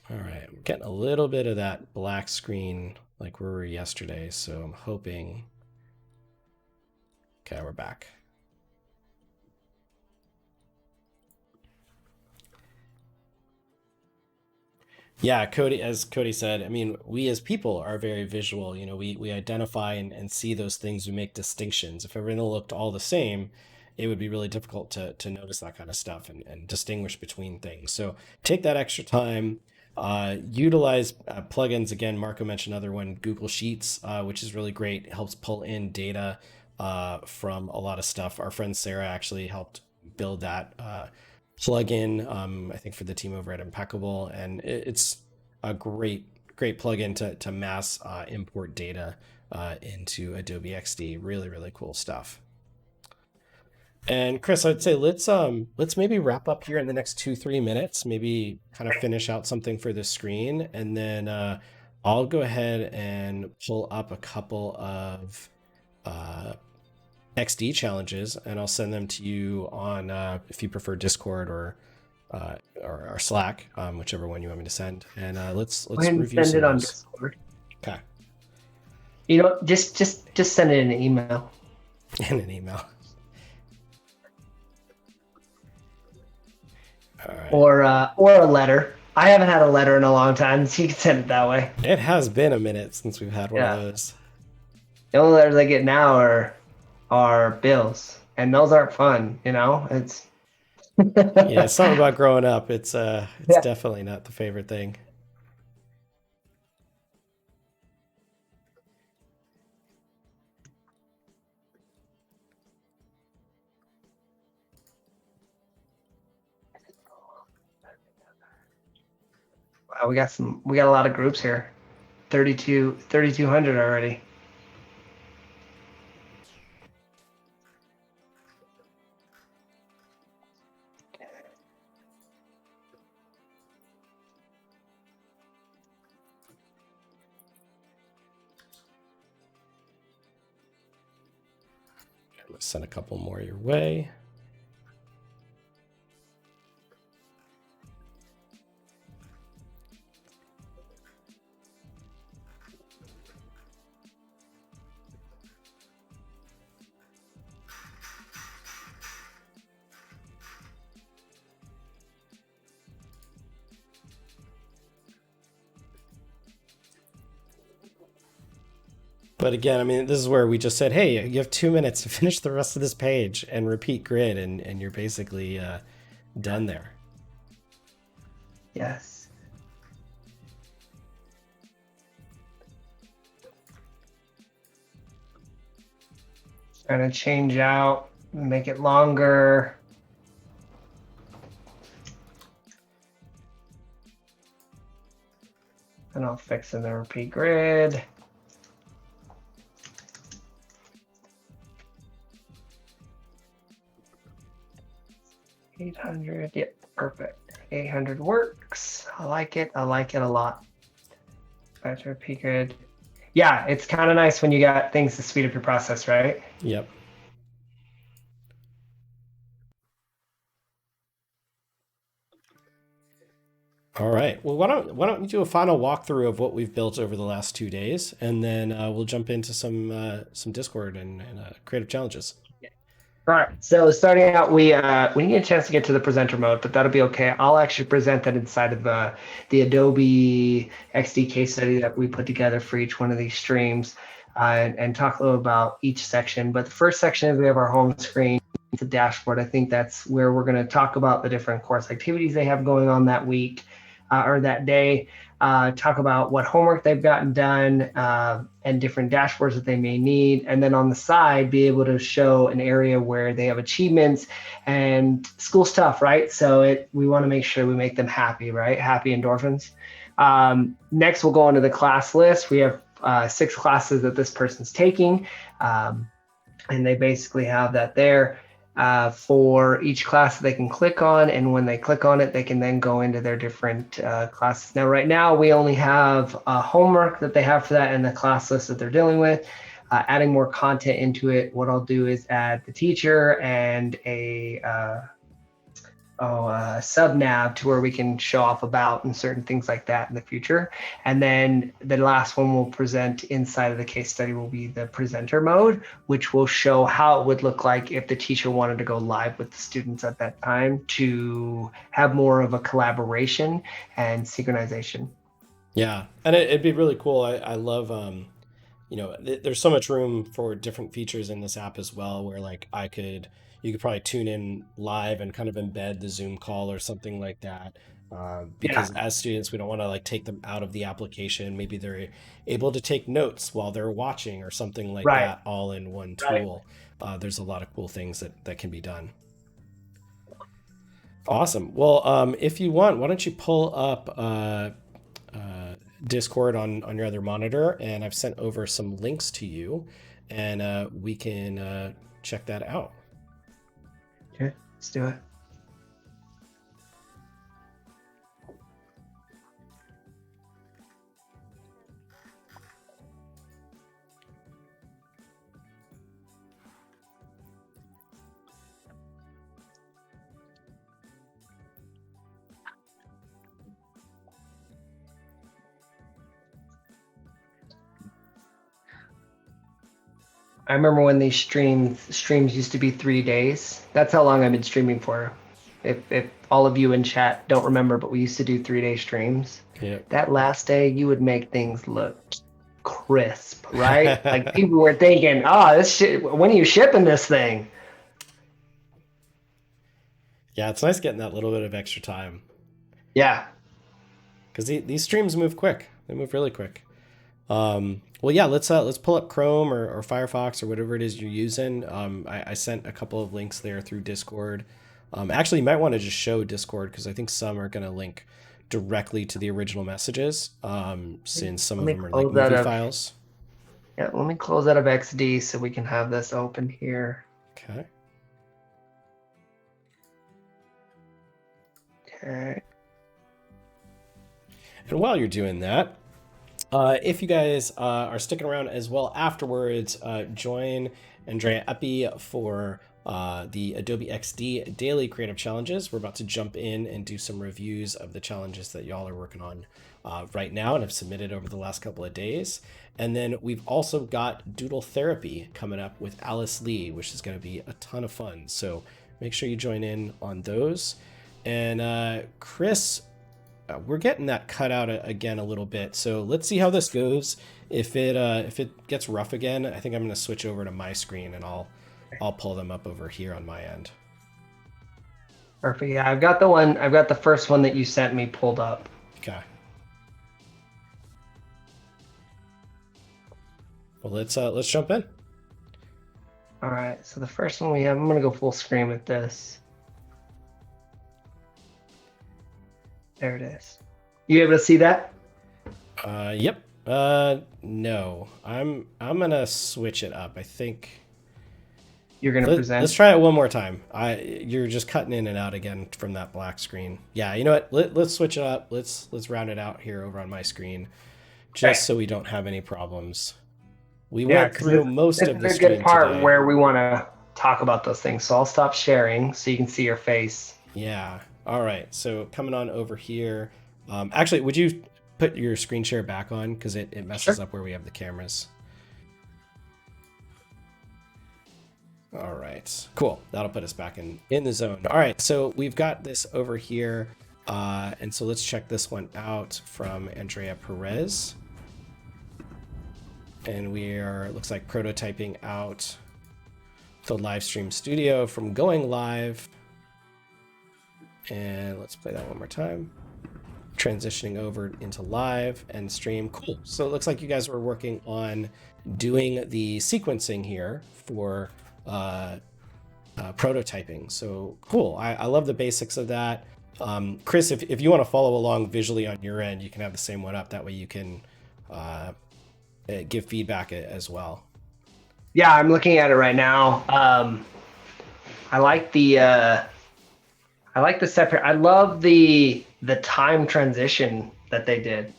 All right, I'm getting a little bit of that black screen like we were yesterday, so I'm hoping. Okay, we're back. Yeah, Cody, as Cody said, I mean, we as people are very visual. We identify and see those things. We make distinctions. If everything looked all the same, it would be really difficult to notice that kind of stuff and distinguish between things. So take that extra time. Utilize plugins. Again, Marco mentioned another one, Google Sheets, which is really great. It helps pull in data from a lot of stuff. Our friend Sarah actually helped build that plugin, I think for the team over at Impeccable, and it's a great plugin to mass import data into Adobe XD. Really, really cool stuff. And Chris, I'd say let's maybe wrap up here in the next 2-3 minutes. Maybe kind of finish out something for the screen, and then I'll go ahead and pull up a couple of uh, XD challenges, and I'll send them to you on if you prefer Discord or Slack, whichever one you want me to send. And let's Go ahead and review send some it of on those. Discord. Okay, Just send it in an email. in an email. All right. Or a letter. I haven't had a letter in a long time, so you can send it that way. It has been a minute since we've had one of Yeah. those. The only letters I get now are bills, and those aren't fun. It's Yeah, it's something about growing up. It's yeah. definitely not the favorite thing. Wow, we got a lot of groups here. 3,200 already. Let's send a couple more your way. But again, I mean, this is where we just said, hey, you have 2 minutes to finish the rest of this page and repeat grid, and you're basically done there. Yes. Trying to change out, make it longer. And I'll fix in the repeat grid. $800, yep, perfect. 800 works. I like it. I like it a lot. Back to repeat grid. Yeah, it's kind of nice when you got things to speed up your process, right? Yep. All right. Well, why don't we do a final walkthrough of what we've built over the last 2 days, and then we'll jump into some Discord and creative challenges. All right. So starting out, we didn't get a chance to get to the presenter mode, but that'll be okay. I'll actually present that inside of the Adobe XD case study that we put together for each one of these streams, and talk a little about each section. But the first section is we have our home screen, the dashboard. I think that's where we're going to talk about the different course activities they have going on that week or that day. Talk about what homework they've gotten done and different dashboards that they may need. And then on the side, be able to show an area where they have achievements and school stuff, right? So we want to make sure we make them happy, right? Happy endorphins. Next, we'll go into the class list. We have 6 classes that this person's taking, and they basically have that there. For each class they can click on, and when they click on it, they can then go into their different classes. Now, right now, we only have homework that they have for that and the class list that they're dealing with. Adding more content into it, what I'll do is add the teacher and a sub nav to where we can show off about and certain things like that in the future. And then the last one we'll present inside of the case study will be the presenter mode, which will show how it would look like if the teacher wanted to go live with the students at that time to have more of a collaboration and synchronization. Yeah, and it'd be really cool. I love there's so much room for different features in this app as well, where like you could probably tune in live and kind of embed the Zoom call or something like that. Because Yeah, as students, we don't want to like take them out of the application. Maybe they're able to take notes while they're watching or something like right, that, all in one right. tool. There's a lot of cool things that can be done. Awesome. Well, if you want, why don't you pull up Discord on your other monitor, and I've sent over some links to you, and we can check that out. Okay, let's do it. I remember when these streams used to be 3 days. That's how long I've been streaming for. If all of you in chat don't remember, but we used to do 3-day streams. Yeah. That last day, you would make things look crisp, right? Like people were thinking, "Oh, this shit. When are you shipping this thing?" Yeah, it's nice getting that little bit of extra time Yeah, because these streams move quick. They move really quick. Well, yeah, let's pull up Chrome or Firefox or whatever it is you're using. I sent a couple of links there through Discord. Actually, you might want to just show Discord because I think some are going to link directly to the original messages, since some let of me them are like close that movie up. files. Yeah, let me close out of XD so we can have this open here. Okay. Okay. And while you're doing that, If you guys are sticking around as well afterwards, join Andrea Epi for the Adobe XD Daily Creative Challenges. We're about to jump in and do some reviews of the challenges that y'all are working on right now and have submitted over the last couple of days. And then we've also got Doodle Therapy coming up with Alice Lee, which is going to be a ton of fun. So make sure you join in on those. And Chris, we're getting that cut out again a little bit. So let's see how this goes. If it gets rough again, I think I'm going to switch over to my screen and I'll pull them up over here on my end. Perfect. Yeah, I've got the first one that you sent me pulled up. Okay. Well, let's jump in. All right. So the first one we have, I'm gonna go full screen with this. There it is. You able to see that? Yep. No. I'm gonna switch it up. I think You're gonna present. Let's try it one more time. You're just cutting in and out again from that black screen. Yeah, you know what? Let's switch it up. Let's round it out here over on my screen, just so we don't have any problems. We went through most of the screen good part today. where we want to talk about those things. So I'll stop sharing so you can see your face. Yeah. All right. So coming on over here. Actually, would you put your screen share back on, because it messes up where we have the cameras. All right, cool. That'll put us back in the zone. All right, so we've got this over here. And so let's check this one out from Andrea Perez. And we are, looks like, prototyping out the live stream studio from going live. And let's play that one more time. Transitioning over into live and stream. Cool. So it looks like you guys were working on doing the sequencing here for prototyping. So cool. I love the basics of that. Chris, if you want to follow along visually on your end, you can have the same one up. That way you can give feedback as well. Yeah, I'm looking at it right now. I like the separate. I love the time transition that they did.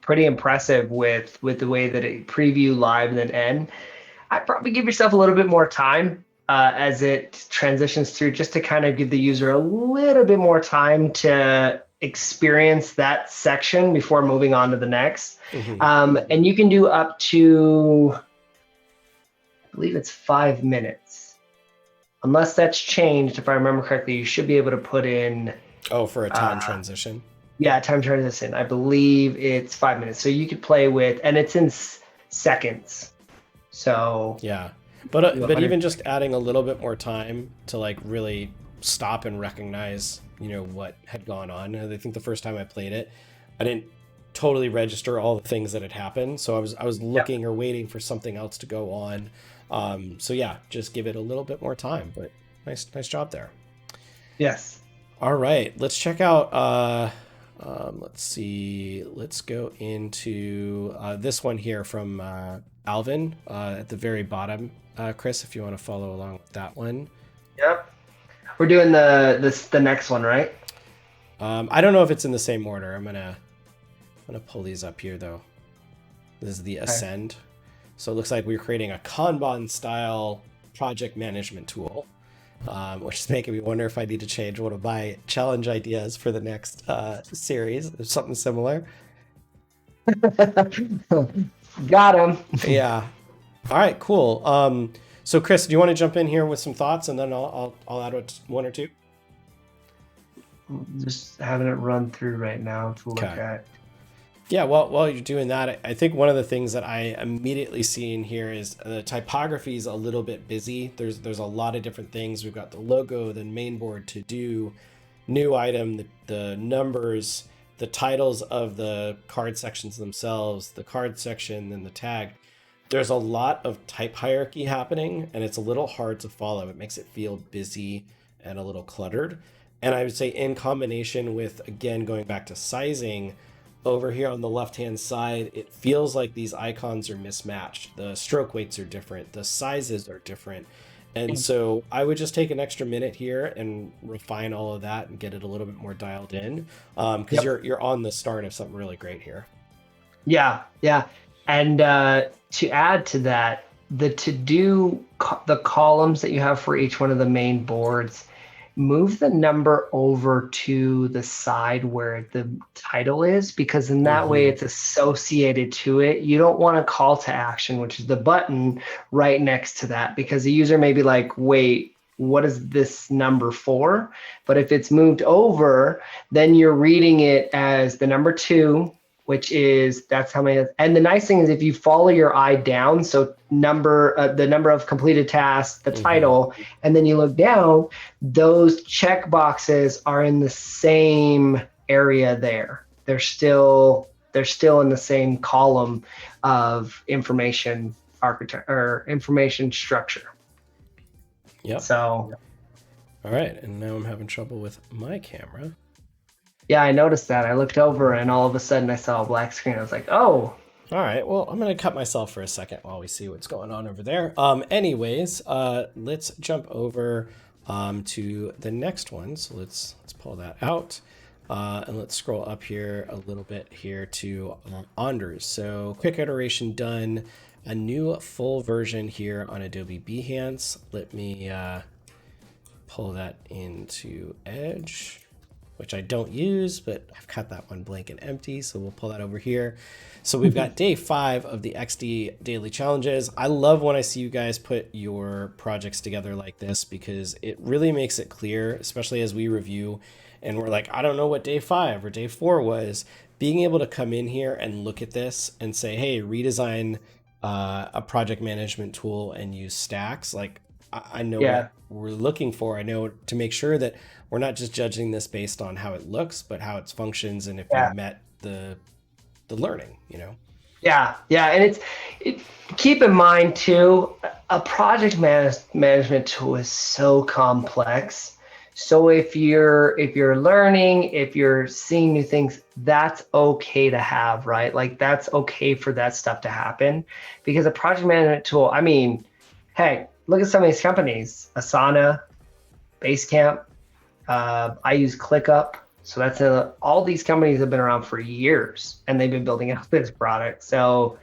Pretty impressive with the way that it preview, live, and then end. I'd probably give yourself a little bit more time as it transitions through, just to kind of give the user a little bit more time to experience that section before moving on to the next. Mm-hmm. And you can do up to, I believe it's 5 minutes. Unless that's changed, if I remember correctly, you should be able to put in... Oh, for a time transition? Yeah, time transition. I believe it's 5 minutes. So you could play with, and it's in seconds. So... Yeah. But even just adding a little bit more time to like really stop and recognize, what had gone on. I think the first time I played it, I didn't totally register all the things that had happened. So I was looking or waiting for something else to go on. So yeah, just give it a little bit more time, but nice job there. Yes. All right, let's check out, let's see, let's go into this one here from Alvin at the very bottom. Chris, if you want to follow along with that one. Yep. We're doing the next one, right? I don't know if it's in the same order. I'm gonna pull these up here though. This is the Ascend. So it looks like we're creating a Kanban style project management tool, which is making me wonder if I need to change one of my challenge ideas for the next series. There's something similar. Got him. Yeah. All right, cool. So Chris, do you want to jump in here with some thoughts, and then I'll add one or two? Just having it run through right now to look at. Yeah, well, while you're doing that, I think one of the things that I immediately see in here is the typography is a little bit busy. There's a lot of different things. We've got the logo, the main board, to do, new item, the numbers, the titles of the card sections themselves, the card section, and the tag. There's a lot of type hierarchy happening, and it's a little hard to follow. It makes it feel busy and a little cluttered. And I would say in combination with, again, going back to sizing, over here on the left-hand side, it feels like these icons are mismatched. The stroke weights are different. The sizes are different. And so I would just take an extra minute here and refine all of that and get it a little bit more dialed in, because you're on the start of something really great here. Yeah, yeah. And to add to that, the columns that you have for each one of the main boards, move the number over to the side where the title is, because in that way Hmm. it's associated to it. You don't want a call to action, which is the button right next to that, because the user may be like, wait, what is this number for? But if it's moved over, then you're reading it as the number two, which is that's how many. And the nice thing is if you follow your eye down, so the number of completed tasks, the Hmm. title, and then you look down, those check boxes are in the same area there. They're still in the same column of information architect or information structure. Yep. So All right, and now I'm having trouble with my camera. yeah, I noticed that. I looked over and all of a sudden I saw a black screen. I was like, oh, All right, well, I'm gonna cut myself for a second while we see what's going on over there. Anyways, let's jump over to the next one. So let's pull that out, and let's scroll up here a little bit here to Anders. So quick iteration done. A new full version here on Adobe Behance. Let me pull that into Edge, which I don't use, but I've got that one blank and empty. So we'll pull that over here. So we've got day 5 of the XD daily challenges. I love when I see you guys put your projects together like this because it really makes it clear, especially as we review and we're like, I don't know what day 5 or day 4 was. Being able to come in here and look at this and say, hey, redesign a project management tool and use stacks. Like I know what yeah, we're looking for. I know to make sure that we're not just judging this based on how it looks, but how it functions and if you yeah. met the learning, you know? Yeah, yeah, and keep in mind too, a management tool is so complex. So if you're learning, if you're seeing new things, that's okay to have, right? Like that's okay for that stuff to happen, because a project management tool. I mean, hey, look at some of these companies: Asana, Basecamp. I use ClickUp. So all these companies have been around for years and they've been building out this product. So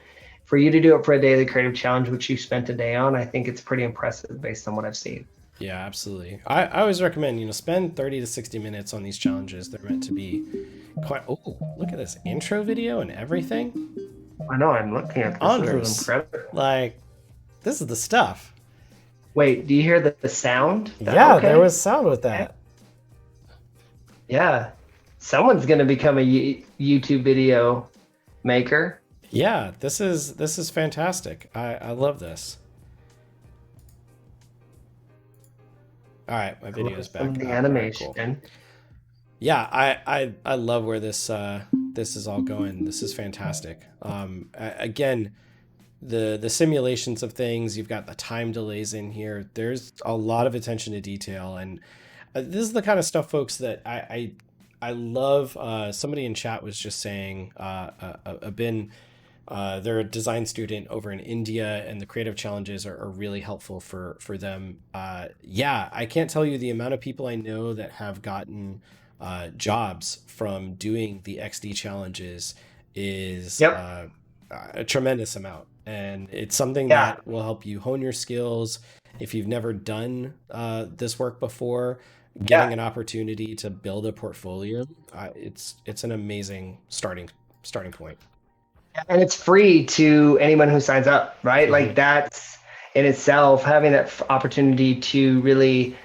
for you to do it for a daily creative challenge, which you spent a day on, I think it's pretty impressive based on what I've seen. Yeah, absolutely. I always recommend, spend 30 to 60 minutes on these challenges. They're meant to be quite, oh, look at this intro video and everything. I know, I'm looking at this. This is Anders, incredible. like, this is the stuff. Wait, do you hear the sound? Yeah, there Okay. was sound with Okay. that. Yeah. Someone's going to become a YouTube video maker. Yeah, this is fantastic. I love this. All right, my I video is love some back of the up. All right, cool. animation. Yeah, I love where this is all going. This is fantastic. Again, the simulations of things. You've got the time delays in here. There's a lot of attention to detail, and this is the kind of stuff, folks, that I love. Somebody in chat was just saying, been they're a design student over in India, and the creative challenges are really helpful for them. Yeah, I can't tell you the amount of people I know that have gotten jobs from doing the XD challenges is Yep. a tremendous amount, and it's something Yeah. that will help you hone your skills. If you've never done this work before, getting Yeah. an opportunity to build a portfolio, it's an amazing starting point. And it's free to anyone who signs up, right? Like Hmm. that's in itself having that opportunity to really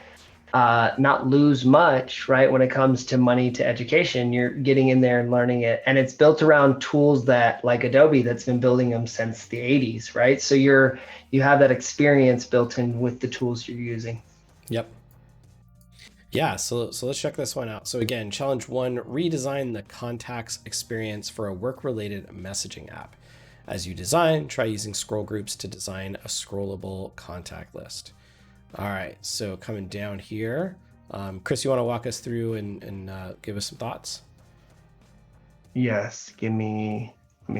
not lose much, right? When it comes to money to education, you're getting in there and learning it, and it's built around tools that like Adobe that's been building them since the 80s, right? So you have that experience built in with the tools you're using. Yep. Yeah, so let's check this one out. So again, challenge 1, redesign the contacts experience for a work-related messaging app. As you design, try using scroll groups to design a scrollable contact list. All right, so coming down here, Chris, you want to walk us through and give us some thoughts? Yes, let me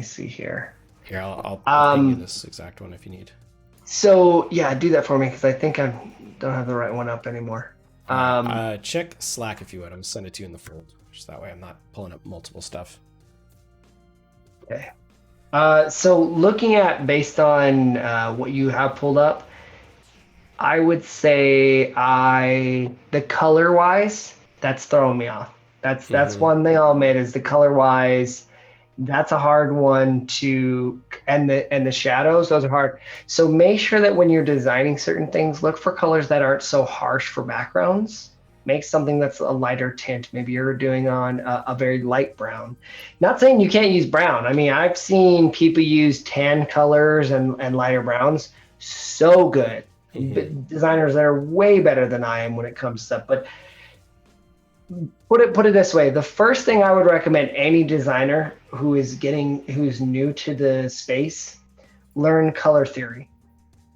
see here. Here, I'll ping you Um, this exact one if you need. so yeah, do that for me because I think I don't have the right one up anymore. All right, Um, check Slack if you would. I'm gonna send it to you in the fold, just that way I'm not pulling up multiple stuff. okay. So looking at based on what you have pulled up, I would say the color wise, that's throwing me off. That's Hmm. one thing I'll admit is the color wise. That's a hard one to and the shadows, those are hard. So make sure that when you're designing certain things, look for colors that aren't so harsh for backgrounds. Make something that's a lighter tint. Maybe you're doing on a very light brown. Not saying you can't use brown. I mean, I've seen people use tan colors and lighter browns. So good. Hmm. Designers that are way better than I am when it comes to stuff. But put it this way, the first thing I would recommend any designer who's new to the space, learn color theory.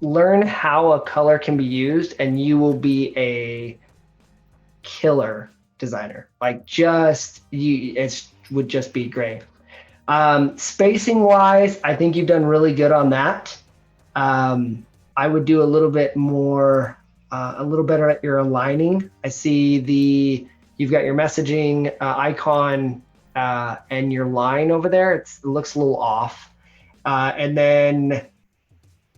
Learn how a color can be used and you will be a killer designer. Like just you it would just be great. Spacing wise, I think you've done really good on that. I would do a little bit more, a little better at your aligning. I see you've got your messaging icon and your line over there. It looks a little off. And then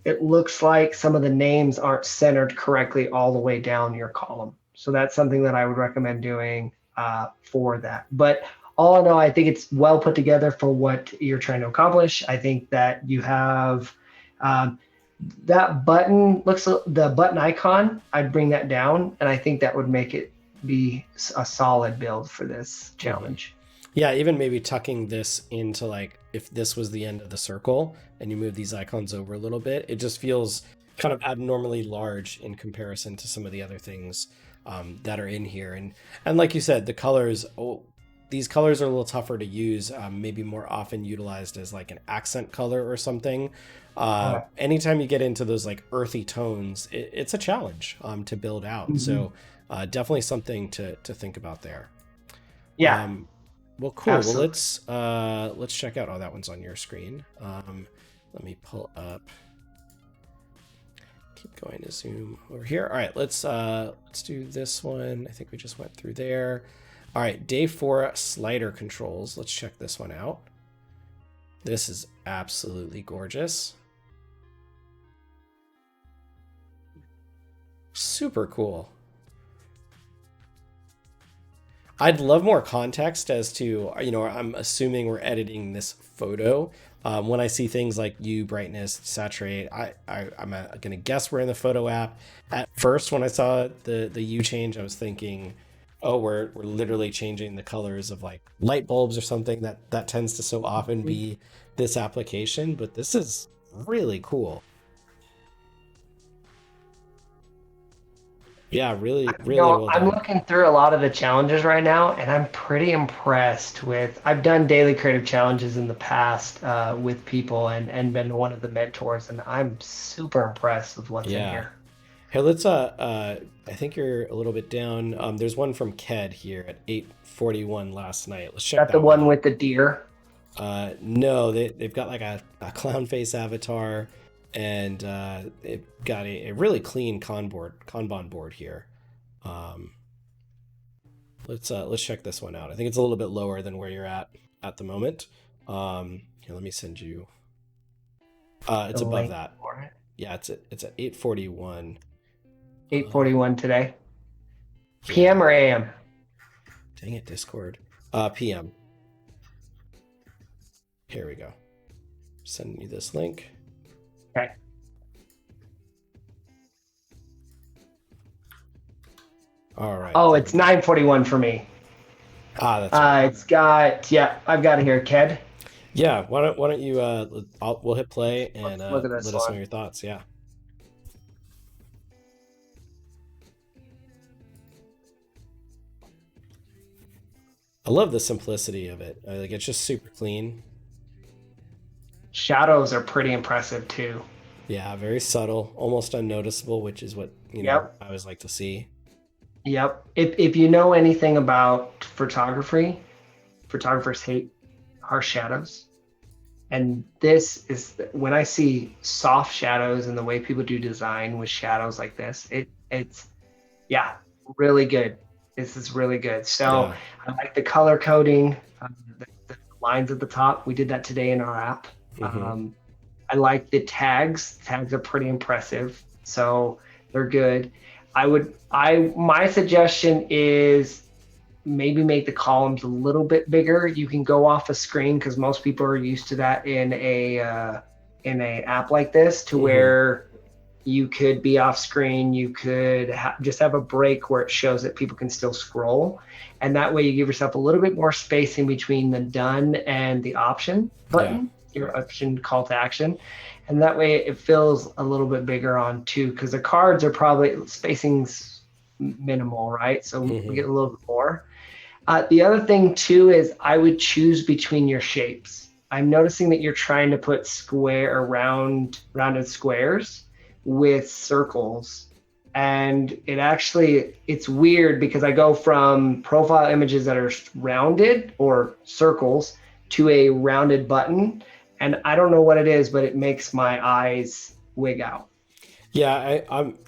it looks like some of the names aren't centered correctly all the way down your column. So that's something that I would recommend doing for that. But all in all, I think it's well put together for what you're trying to accomplish. I think that you have um, that button looks the button icon. I'd bring that down, and I think that would make it be a solid build for this Hmm. challenge. Yeah, even maybe tucking this into like if this was the end of the circle and you move these icons over a little bit, it just feels kind of abnormally large in comparison to some of the other things that are in here. And like you said, the colors. Oh, these colors are a little tougher to use. Maybe more often utilized as like an accent color or something. Anytime you get into those like earthy tones, it's a challenge to build out. Mhm. So definitely something to think about there. Yeah, Um, well, cool. Well, absolutely. let's check out. Oh, that one's on your screen. Let me pull up. Keep going to zoom over here. All right, let's do this one. I think we just went through there. All right, day 4 slider controls. Let's check this one out. This is absolutely gorgeous. Super cool. I'd love more context as to, I'm assuming we're editing this photo. When I see things like hue, brightness, saturate, I'm going to guess we're in the photo app. At first, when I saw the hue change, I was thinking, oh, we're literally changing the colors of like light bulbs or something. That tends to so often be this application, but this is really cool. Yeah, really, really well I'm done. looking through a lot of the challenges right now, and I'm pretty impressed with. I've done daily creative challenges in the past with people, and been one of the mentors, and I'm super impressed with what's in Yeah. here. Hey, let's I think you're a little bit down. There's one from Ked here at 8:41 last night. Let's check Got the that one one out. with the deer. No, they've got like a clown face avatar and they've got a really clean Kanban board here. Um, let's check this one out. I think it's a little bit lower than where you're at the moment. Here, let me send you The it's above link that. for it. Yeah, it's at 8:41. 8:41 today. Yeah. PM or AM? Dang it, Discord. PM. Here we go. Sending you this link. Okay. All right, Oh, there we it's go. 9:41 for me. That's right. It's got yeah, I've got it here, Ked. Yeah, why don't you we'll hit play and Let's look at this let us know one. your thoughts. Yeah. I love the simplicity of it. Like it's just super clean. Shadows are pretty impressive too. Yeah, very subtle, almost unnoticeable, which is what, Yep. I always like to see. Yep. If you know anything about photography, photographers hate harsh shadows. And this is when I see soft shadows and the way people do design with shadows like this, it's yeah, really good. This is really good. So Yeah. I like the color coding, the lines at the top. We did that today in our app. Mm-hmm. I like the tags. Tags are pretty impressive, so they're good. My suggestion is maybe make the columns a little bit bigger. You can go off a screen because most people are used to that in a app like this, to Mm-hmm. where you could be off screen. You could just have a break where it shows that people can still scroll, and that way you give yourself a little bit more spacing between the done and the option Yeah. button, your option call to action, and that way it feels a little bit bigger on too, because the cards are probably spacing's minimal, right? So we Mm-hmm. get a little bit more. The other thing too is I would choose between your shapes. I'm noticing that you're trying to put square or rounded squares with circles. And it's weird because I go from profile images that are rounded or circles to a rounded button. And I don't know what it is, but it makes my eyes wig out. Yeah,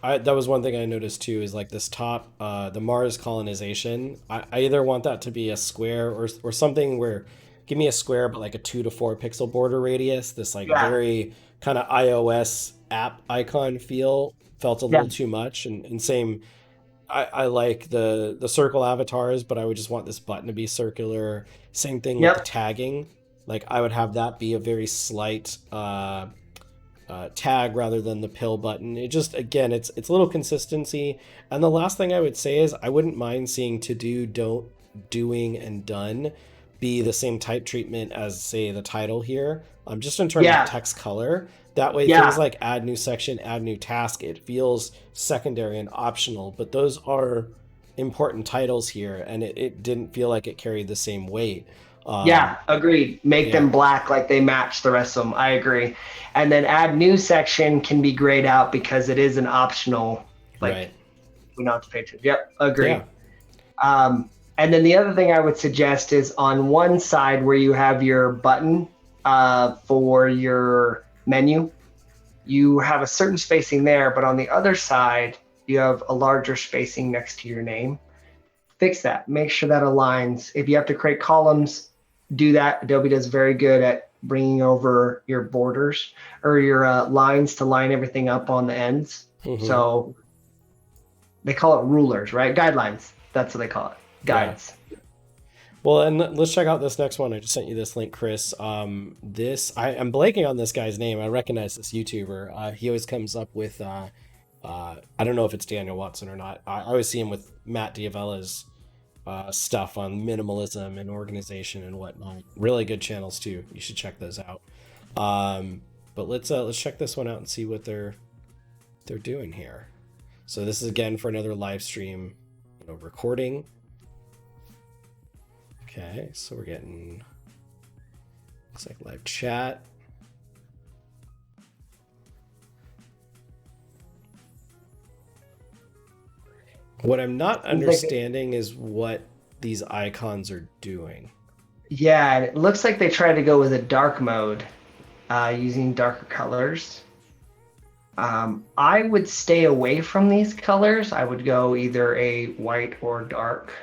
that was one thing I noticed too, is like this top, the Mars colonization. I either want that to be a square or something where, give me a square but like a 2 to 4 pixel border radius. This like Yeah. very kind of iOS app icon feel felt a Yeah. little too much, and same. I like the circle avatars, but I would just want this button to be circular. Same thing with the Yep. tagging. Like I would have that be a very slight tag rather than the pill button. It just, again, it's a little consistency. And the last thing I would say is I wouldn't mind seeing to do, don't, doing, and done be the same type treatment as, say, the title here. Just in terms of Yeah. text color. That way, things Yeah. like add new section, add new task, it feels secondary and optional. But those are important titles here, and it didn't feel like it carried the same weight. Yeah, agreed. Make Yeah, them black like they match the rest of them. I agree. And then add new section can be grayed out because it is an optional, like right. we don't have to pay attention. Yep, Yeah. agreed. And then the other thing I would suggest is on one side where you have your button for your menu, you have a certain spacing there, but on the other side, you have a larger spacing next to your name. Fix that. Make sure that aligns. If you have to create columns, do that. Adobe does very good at bringing over your borders or your lines to line everything up on the ends. Hmm. So they call it rulers, right? Guidelines. That's what they call it. Yeah. Guides. Well, and let's check out this next one. I just sent you this link, Chris. I'm blanking on this guy's name. I recognize this YouTuber. He always comes up with, I don't know if it's Daniel Watson or not. I always see him with Matt Diavella's stuff on minimalism and organization and whatnot. Really good channels too. You should check those out. But let's check this one out and see what they're doing here. So this is again for another live stream, recording. Okay, so we're getting, looks like live chat. What I'm not understanding is what these icons are doing. Yeah, and it looks like they tried to go with a dark mode using darker colors. I would stay away from these colors. I would go either a white or dark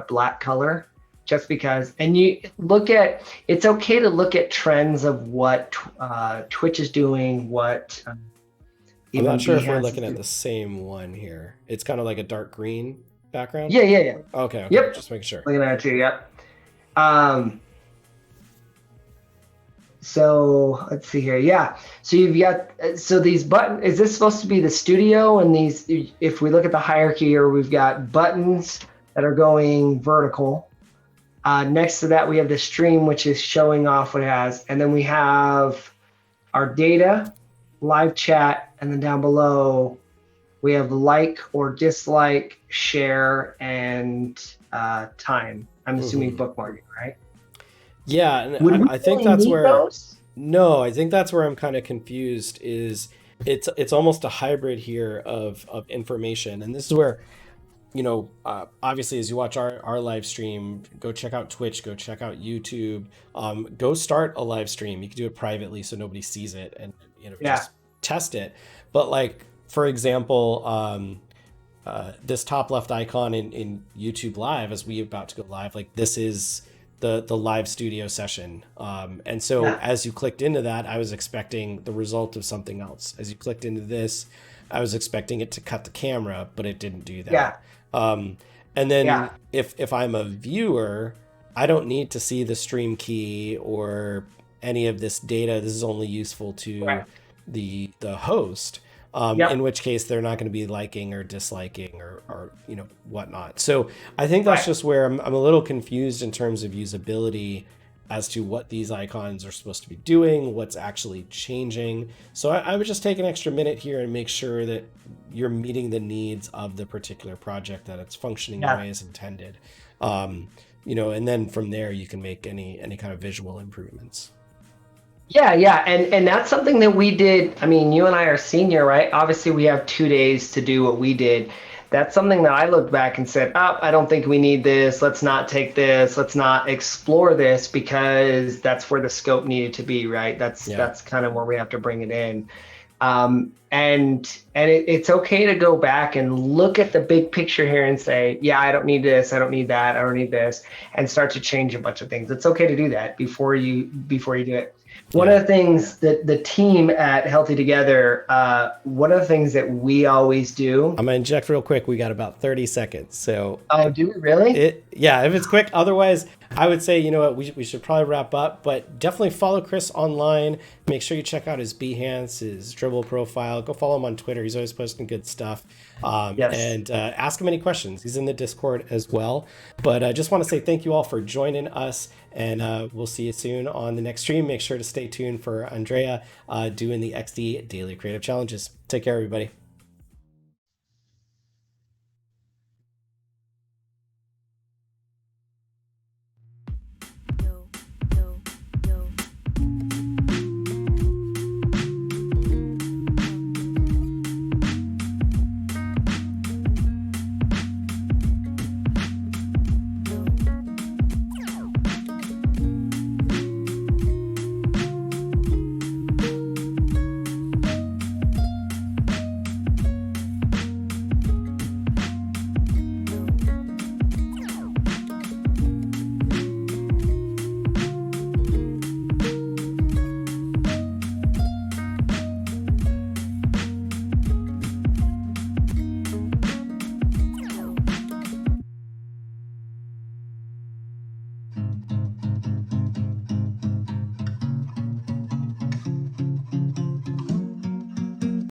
black color, just because. And it's okay to look at trends of what Twitch is doing, what I'm even not sure if we're Behance is looking at doing. the same one here. It's kind of like a dark green background. Yeah, yeah, yeah. Okay, okay, Yep. just making sure. Looking at it too. Yep. Um, so let's see here. Yeah. So you've got these button. Is this supposed to be the studio? And these, if we look at the hierarchy here, we've got buttons that are going vertical. Next to that, we have the stream, which is showing off what it has. And then we have our data, live chat, and then down below, we have like or dislike, share, and time. I'm assuming Hmm. bookmarking, right? Yeah, and Would we I think really that's need where, those? no, I think that's where I'm kind of confused. Is it's almost a hybrid here of information, and this is where, obviously, as you watch our live stream, go check out Twitch, go check out YouTube, go start a live stream. You can do it privately so nobody sees it, and Yeah. just test it. But like, for example, this top left icon in YouTube Live, as we about to go live, like this is the live studio session. And so Yeah. as you clicked into that, I was expecting the result of something else. As you clicked into this, I was expecting it to cut the camera, but it didn't do that. Yeah. Um, and then Yeah. if I'm a viewer, I don't need to see the stream key or any of this data. This is only useful to Right. the host. In Yep. which case they're not going to be liking or disliking or whatnot. So I think that's Right. just where I'm a little confused in terms of usability as to what these icons are supposed to be doing, what's actually changing. So I would just take an extra minute here and make sure that you're meeting the needs of the particular project, that it's functioning the Yeah. way it's intended. Um, and then from there you can make any kind of visual improvements. Yeah, yeah, and that's something that we did. I mean, you and I are senior, right? Obviously, we have 2 days to do what we did. That's something that I looked back and said, "Oh, I don't think we need this. Let's not take this. Let's not explore this because that's where the scope needed to be, right? Yeah. That's kind of where we have to bring it in." And it's okay to go back and look at the big picture here and say, "Yeah, I don't need this. I don't need that. I don't need this," and start to change a bunch of things. It's okay to do that before you do it. One Yeah. of the things that the team at Healthy Together, one of the things that we always do. I'm gonna inject real quick. We got about 30 seconds. So Oh, do we really? yeah, if it's quick. Otherwise, I would say, what, we should probably wrap up, but definitely follow Chris online. Make sure you check out his Behance, his Dribble profile. Go follow him on Twitter. He's always posting good stuff. Yes. And ask him any questions. He's in the Discord as well. But I just want to say thank you all for joining us, and we'll see you soon on the next stream. Make sure to stay tuned for Andrea doing the XD Daily Creative Challenges. Take care, everybody.